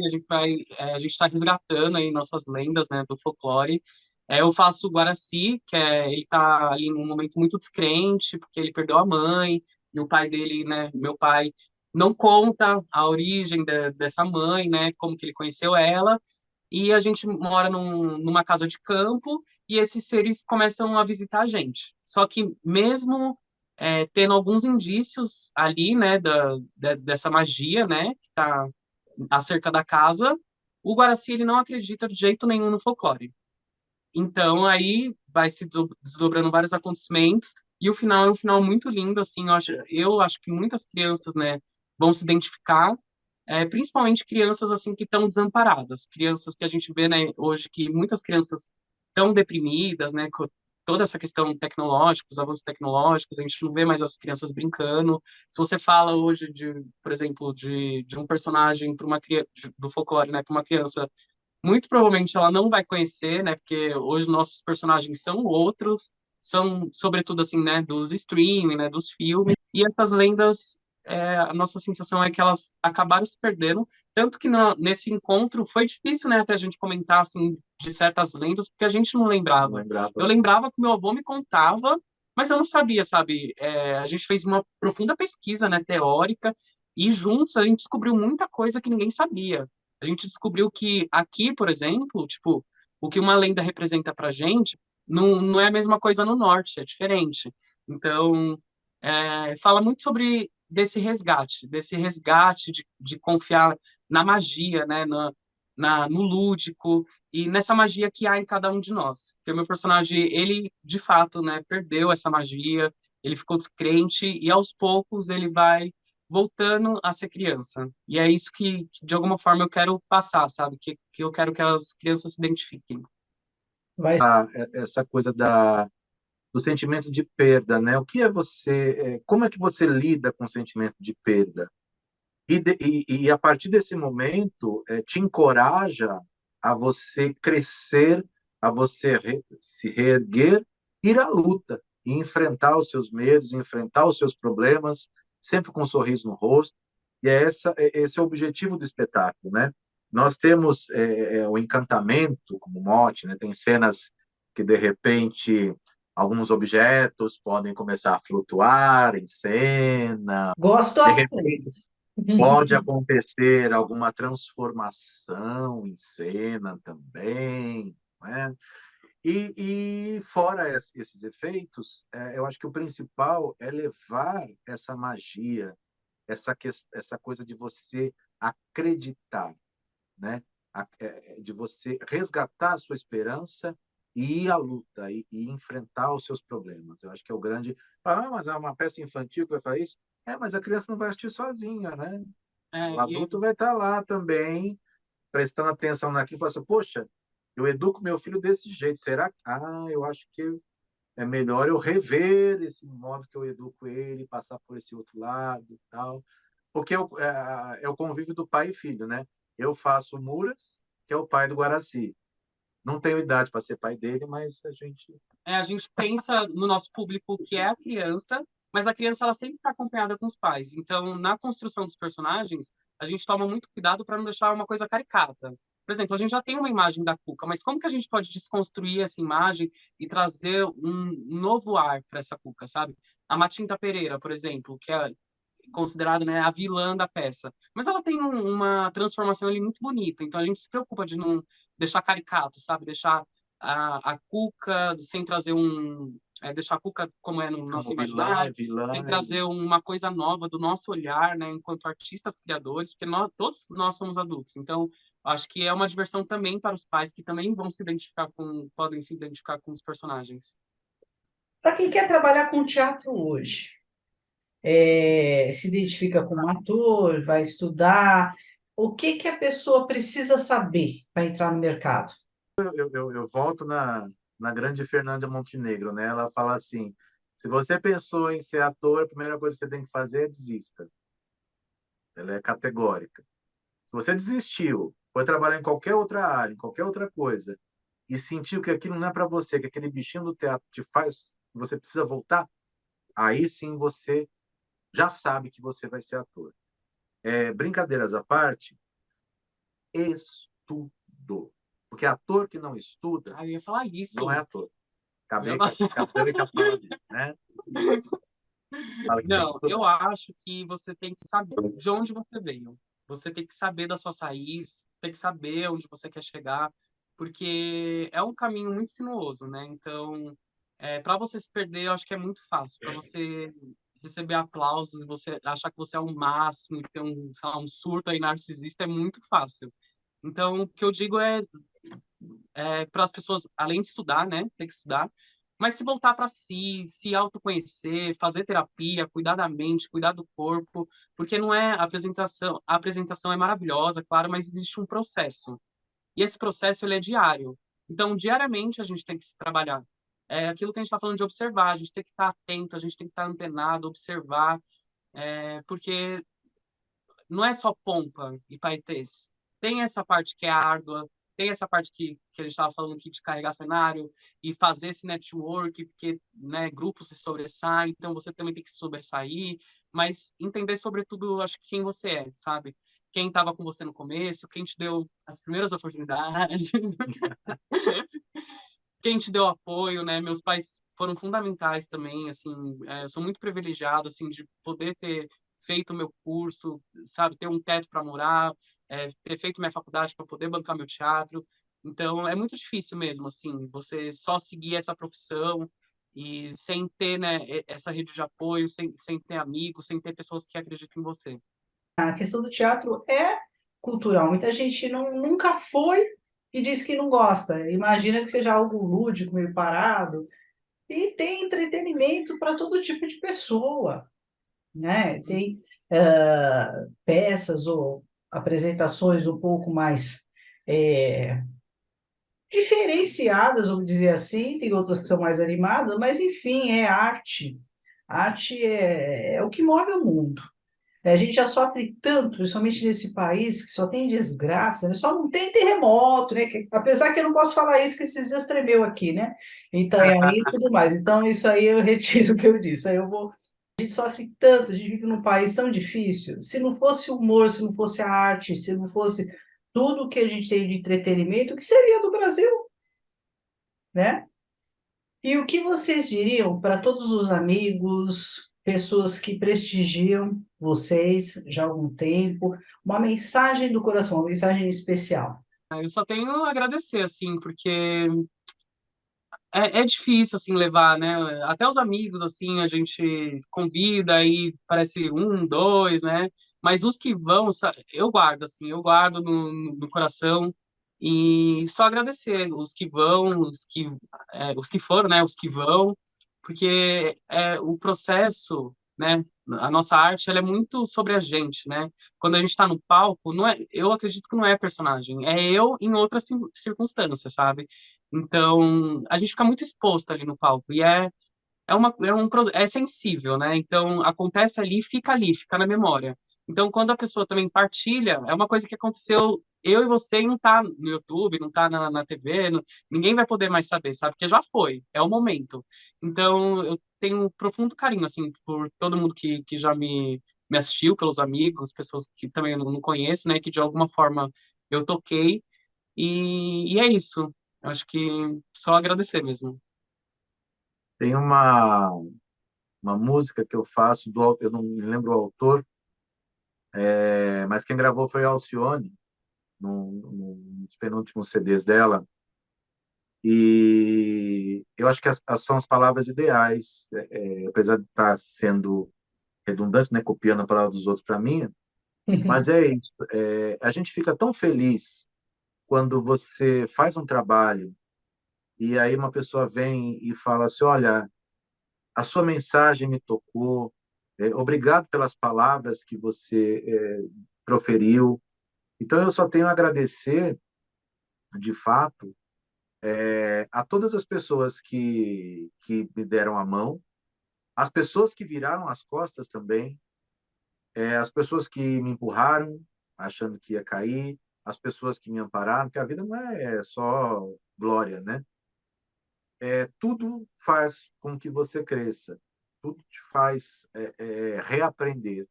a gente está resgatando aí nossas lendas, né, do folclore. Eu faço o Guaraci, ele tá ali num momento muito descrente, porque ele perdeu a mãe, e o pai dele, né, meu pai, não conta a origem dessa mãe, né, como que ele conheceu ela, e a gente mora numa casa de campo, e esses seres começam a visitar a gente. Só que mesmo tendo alguns indícios ali, né, dessa magia, né, que está acerca da casa, o Guaraci ele não acredita de jeito nenhum no folclore. Então aí vai se desdobrando vários acontecimentos e o final é um final muito lindo, assim, eu acho que muitas crianças, né, vão se identificar, principalmente crianças assim que estão desamparadas, crianças que a gente vê, né, hoje que muitas crianças estão deprimidas, né, com toda essa questão tecnológica, os avanços tecnológicos, a gente não vê mais as crianças brincando. Se você fala hoje de, por exemplo, de um personagem para uma criança do folclore, né, para uma criança, muito provavelmente ela não vai conhecer, né, porque hoje nossos personagens são outros, são sobretudo assim, né, dos streaming, né, dos filmes, e essas lendas, a nossa sensação é que elas acabaram se perdendo, tanto que nesse encontro foi difícil, né, até a gente comentar assim de certas lendas, porque a gente não Não lembrava. Eu lembrava. lembrava que meu avô me contava, mas eu não sabia, sabe? A gente fez uma profunda pesquisa, né, teórica, e juntos a gente descobriu muita coisa que ninguém sabia. A gente descobriu que aqui, por exemplo, tipo, o que uma lenda representa pra gente não é a mesma coisa no norte, é diferente. Então, fala muito sobre desse resgate de confiar na magia, né, no lúdico e nessa magia que há em cada um de nós. Porque o meu personagem, ele de fato, né, perdeu essa magia, ele ficou descrente e aos poucos ele vai voltando a ser criança. E é isso que de alguma forma eu quero passar, sabe? Que eu quero que as crianças se identifiquem. Vai Essa coisa do sentimento de perda, né? O que é você, como é que você lida com o sentimento de perda? E a partir desse momento, te encoraja a você crescer, a você se reerguer, ir à luta e enfrentar os seus medos, enfrentar os seus problemas, sempre com um sorriso no rosto. E esse é o objetivo do espetáculo, né? Nós temos o encantamento como mote, né? Tem cenas que, de repente, alguns objetos podem começar a flutuar em cena, Gosto de assim. repente pode acontecer alguma transformação em cena também, né? E fora esses efeitos, eu acho que o principal é levar essa magia, essa coisa de você acreditar, né? De você resgatar a sua esperança e ir à luta e enfrentar os seus problemas. Eu acho que é o grande. Ah, mas é uma peça infantil que vai fazer isso? Mas a criança não vai assistir sozinha, né? É, O adulto vai estar lá também, prestando atenção naquilo, e falar assim, poxa, eu educo meu filho desse jeito, será? Eu acho que é melhor eu rever esse modo que eu educo ele, passar por esse outro lado e tal. Porque é o convívio do pai e filho, né? Eu faço o Muras, que é o pai do Guaraci. Não tenho idade para ser pai dele, mas a gente. a gente pensa no nosso público que é a criança, mas a criança ela sempre está acompanhada com os pais. Então, na construção dos personagens, a gente toma muito cuidado para não deixar uma coisa caricata. Por exemplo, a gente já tem uma imagem da Cuca, mas como que a gente pode desconstruir essa imagem e trazer um novo ar para essa Cuca, sabe? A Matinta Pereira, por exemplo, que é considerada, né, a vilã da peça. Mas ela tem uma transformação ali muito bonita, então a gente se preocupa de não deixar caricato, sabe? Deixar a Cuca sem trazer deixar a Cuca como é no nosso Como vilã, é imaginário, sem vilã. trazer uma coisa nova do nosso olhar, né, enquanto artistas criadores, porque todos nós somos adultos. Então, acho que é uma diversão também para os pais que também vão se identificar podem se identificar com os personagens. Para quem quer trabalhar com teatro hoje, se identifica como ator, vai estudar, o que que a pessoa precisa saber para entrar no mercado? Eu volto na grande Fernanda Montenegro, né? Ela fala assim: se você pensou em ser ator, a primeira coisa que você tem que fazer é desista. Ela é categórica. Se você desistiu, foi trabalhar em qualquer outra área, em qualquer outra coisa, e sentiu que aquilo não é para você, que aquele bichinho do teatro te faz, você precisa voltar, aí sim você já sabe que você vai ser ator. Brincadeiras à parte, estudo. Porque ator que não estuda Ah, eu ia falar não é isso. ator. Eu ia Acabei, falar... acabei com a fala dele, né? Fala que tem que Não, estudar. eu acho que você tem que saber de onde você veio. Você tem que saber da sua raiz, tem que saber onde você quer chegar, porque é um caminho muito sinuoso, né? Então, para você se perder, eu acho que é muito fácil. Para você receber aplausos, você achar que você é o máximo, e ter sei lá, um surto aí narcisista, é muito fácil. Então, o que eu digo para as pessoas, além de estudar, né, tem que estudar, mas se voltar para si, se autoconhecer, fazer terapia, cuidar da mente, cuidar do corpo, porque não é a apresentação é maravilhosa, claro, mas existe um processo. E esse processo ele é diário. Então, diariamente a gente tem que se trabalhar. É aquilo que a gente está falando de observar, a gente tem que estar atento, a gente tem que estar antenado, observar, porque não é só pompa e paetês. Tem essa parte que é árdua, tem essa parte que a gente estava falando aqui de carregar cenário e fazer esse network, porque né, grupos se sobressaem, então você também tem que se sobressair, mas entender sobretudo, acho que quem você é, sabe? Quem estava com você no começo, quem te deu as primeiras oportunidades, quem te deu apoio, né? Meus pais foram fundamentais também, assim, eu sou muito privilegiado, assim, de poder ter feito o meu curso, sabe, ter um teto para morar, ter feito minha faculdade para poder bancar meu teatro. Então, é muito difícil mesmo, assim, você só seguir essa profissão e sem ter, né, essa rede de apoio, sem ter amigos, sem ter pessoas que acreditam em você. A questão do teatro é cultural. Muita gente nunca foi e diz que não gosta. Imagina que seja algo lúdico, meio parado. E tem entretenimento para todo tipo de pessoa, né? Tem peças ou apresentações um pouco mais é, diferenciadas, vamos dizer assim, tem outras que são mais animadas, mas enfim, é arte. Arte é o que move o mundo. A gente já sofre tanto, principalmente nesse país, que só tem desgraça, né? Só não tem terremoto, né? Apesar que eu não posso falar isso, que esses dias tremeu aqui, né? Então, e aí tudo mais. Então, isso aí eu retiro o que eu disse. Aí eu vou. A gente sofre tanto, a gente vive num país tão difícil. Se não fosse o humor, se não fosse a arte, se não fosse tudo que a gente tem de entretenimento, o que seria do Brasil, né? E o que vocês diriam para todos os amigos, pessoas que prestigiam vocês já há algum tempo, uma mensagem do coração, uma mensagem especial? Eu só tenho a agradecer, assim, porque é difícil, assim, levar, né? Até os amigos, assim, a gente convida aí, parece um, dois, né? Mas os que vão, eu guardo, assim, eu guardo no coração e só agradecer os que vão, os que foram, né? Os que vão, porque o processo, né? A nossa arte, ela é muito sobre a gente, né? Quando a gente está no palco, não é, eu acredito que não é personagem, é eu em outras circunstâncias, sabe? Então, a gente fica muito exposto ali no palco e é sensível, né? Então, acontece ali, fica na memória. Então, quando a pessoa também partilha, é uma coisa que aconteceu eu e você e não tá no YouTube, não tá na TV, ninguém vai poder mais saber, sabe? Porque já foi, é o momento. Então, eu tenho um profundo carinho, assim, por todo mundo que já me assistiu, pelos amigos, pessoas que também eu não conheço, né? Que de alguma forma eu toquei. E é isso. Eu acho que só agradecer mesmo. Tem uma música que eu faço, eu não me lembro o autor, mas quem gravou foi a Alcione, num dos penúltimos CDs dela, e eu acho que são as palavras ideais, apesar de estar sendo redundante, né, copiando a palavra dos outros para mim, mas é isso. A gente fica tão feliz quando você faz um trabalho e aí uma pessoa vem e fala assim, olha, a sua mensagem me tocou, obrigado pelas palavras que você proferiu. Então eu só tenho a agradecer, de fato, a todas as pessoas que me deram a mão, as pessoas que viraram as costas também, as pessoas que me empurraram, achando que ia cair, as pessoas que me ampararam, porque a vida não é só glória, né? Tudo faz com que você cresça, tudo te faz reaprender.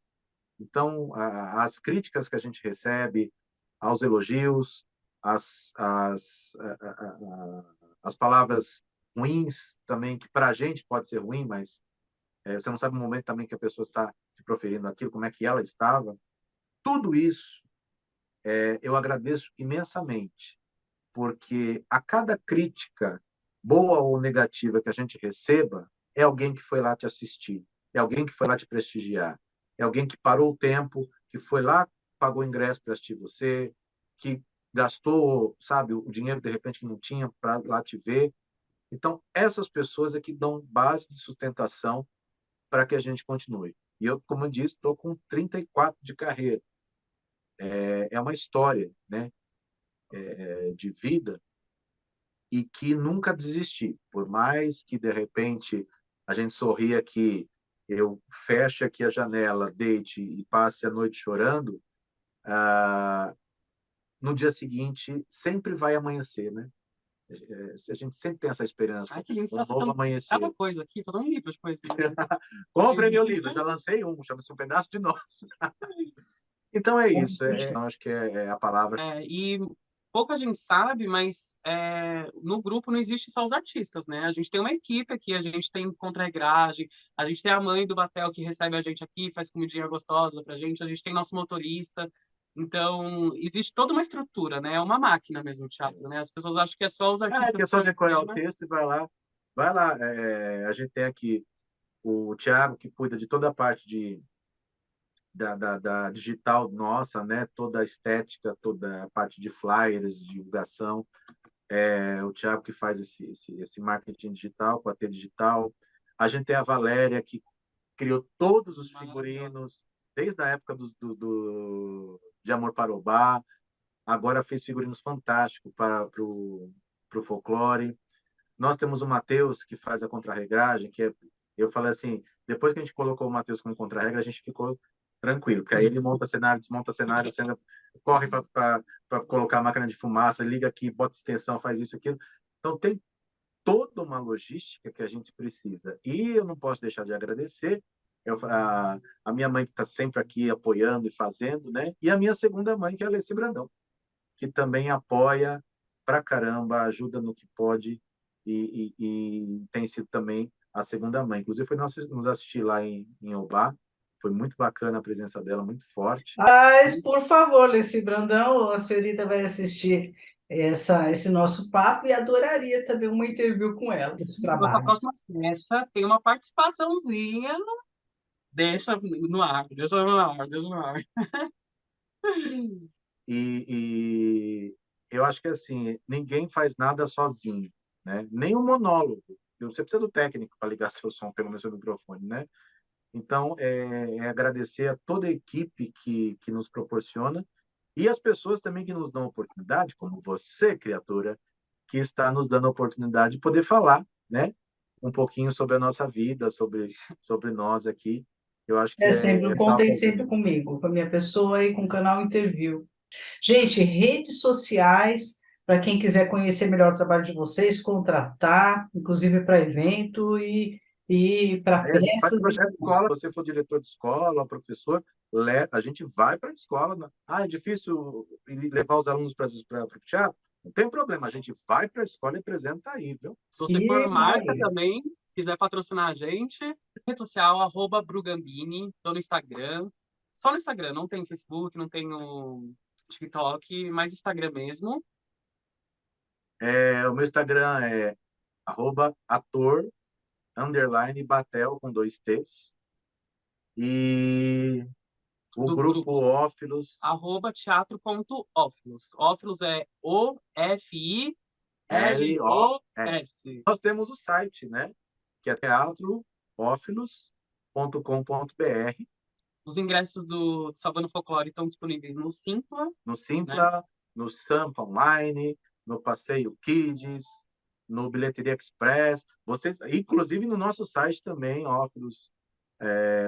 Então, as críticas que a gente recebe, aos elogios, as palavras ruins também, que para a gente pode ser ruim, mas você não sabe o momento também que a pessoa está se proferindo aquilo, como é que ela estava. Tudo isso eu agradeço imensamente, porque a cada crítica, boa ou negativa, que a gente receba, é alguém que foi lá te assistir, é alguém que foi lá te prestigiar, é alguém que parou o tempo, que foi lá, pagou ingresso para assistir você, que gastou, sabe, o dinheiro de repente que não tinha para lá te ver. Então, essas pessoas é que dão base de sustentação para que a gente continue. E eu, como eu disse, estou com 34 de carreira. É uma história, né, de vida e que nunca desisti. Por mais que, de repente, a gente sorria aqui, eu feche aqui a janela, deite e passe a noite chorando, no dia seguinte sempre vai amanhecer, né? A gente sempre tem essa Ai, esperança, que lindo, você um está novo citando cada amanhecer. coisa aqui, fazer um livro de poesia. Comprem meu livro, já lancei um, chama-se Um Pedaço de Nós. Então é isso, acho que é a palavra. E pouca gente sabe, mas no grupo não existe só os artistas, né? A gente tem uma equipe aqui, a gente tem contra-regragem, a gente tem a mãe do Batel que recebe a gente aqui, faz comidinha gostosa pra gente, a gente tem nosso motorista. Então, existe toda uma estrutura, né? É uma máquina mesmo o teatro, né? As pessoas acham que é só os É artistas que questão estão de em decorar o cena. texto e vai lá. Vai lá. A gente tem aqui o Thiago, que cuida de toda a parte da digital nossa, né? Toda a estética, toda a parte de flyers, de divulgação. O Thiago que faz esse marketing digital com a T Digital. A gente tem a Valéria, que criou todos os Maravilhoso. figurinos, desde a época de Amor para o Bar. Agora fez figurinos fantásticos para o folclore. Nós temos o Matheus, que faz a contrarregragem, eu falei assim, depois que a gente colocou o Matheus como contrarregra, a gente ficou tranquilo, porque aí ele monta cenário, desmonta cenário, você corre para colocar a máquina de fumaça, liga aqui, bota extensão, faz isso, aquilo. Então, tem toda uma logística que a gente precisa. E eu não posso deixar de agradecer a minha mãe, que está sempre aqui apoiando e fazendo, né? E a minha segunda mãe, que é a Alessi Brandão, que também apoia pra caramba, ajuda no que pode e tem sido também a segunda mãe. Inclusive, foi nos assistir lá em Obá, foi muito bacana a presença dela, muito forte. Mas, por favor, Leci Brandão, a senhorita vai assistir esse nosso papo e adoraria também uma interview com ela, dos Nossa trabalhos. próxima peça tem uma participaçãozinha. Deixa no ar, deixa no ar, deixa no ar. E eu acho que assim, ninguém faz nada sozinho, né? Nem um monólogo. Você precisa do técnico para ligar seu som, pelo menos seu microfone, né? Então, é agradecer a toda a equipe que nos proporciona e as pessoas também que nos dão oportunidade, como você, criatura, que está nos dando a oportunidade de poder falar, né? Um pouquinho sobre a nossa vida, sobre nós aqui. Eu acho que Contem sempre comigo, com a minha pessoa e com o canal Interview. Gente, redes sociais, para quem quiser conhecer melhor o trabalho de vocês, contratar, inclusive para evento e para Faz peças. projeto de escola, se você for diretor de escola, professor, a gente vai para a escola. Né? É difícil levar os alunos para o teatro? Não tem problema, a gente vai para a escola e apresenta aí, viu? Se você for marca Maravilha. também, quiser patrocinar a gente, rede social, @Brugambini, tô no Instagram. Só no Instagram, não tem Facebook, não tem no TikTok, mas Instagram mesmo. O meu Instagram é @ator_Batel com 2 T's. E o Do grupo grupo, Ófilos, @teatro.ófilos. Ófilos é OFILOS. LOS. Nós temos o site, né? Que é teatroófilos.com.br. Os ingressos do Salvando Folclore estão disponíveis no Simpla, No né? Simpla, no Sampa Online, no Passeio Kids, no Bilheteria Express. Inclusive no nosso site também, Ófilos,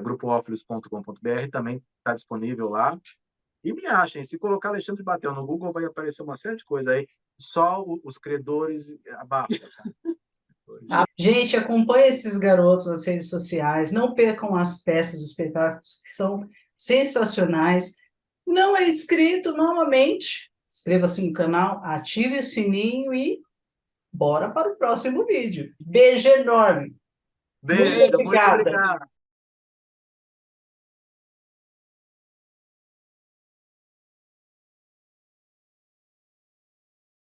grupoófilos.com.br, também está disponível lá. E me achem, se colocar Alexandre Batel no Google, vai aparecer uma série de coisas aí. Só os credores abafam. Gente, acompanhe esses garotos nas redes sociais, não percam as peças dos espetáculos que são sensacionais. Não é inscrito, novamente, inscreva-se no canal, ative o sininho e bora para o próximo vídeo. Beijo enorme. Muito Beijo, muito obrigada. obrigado.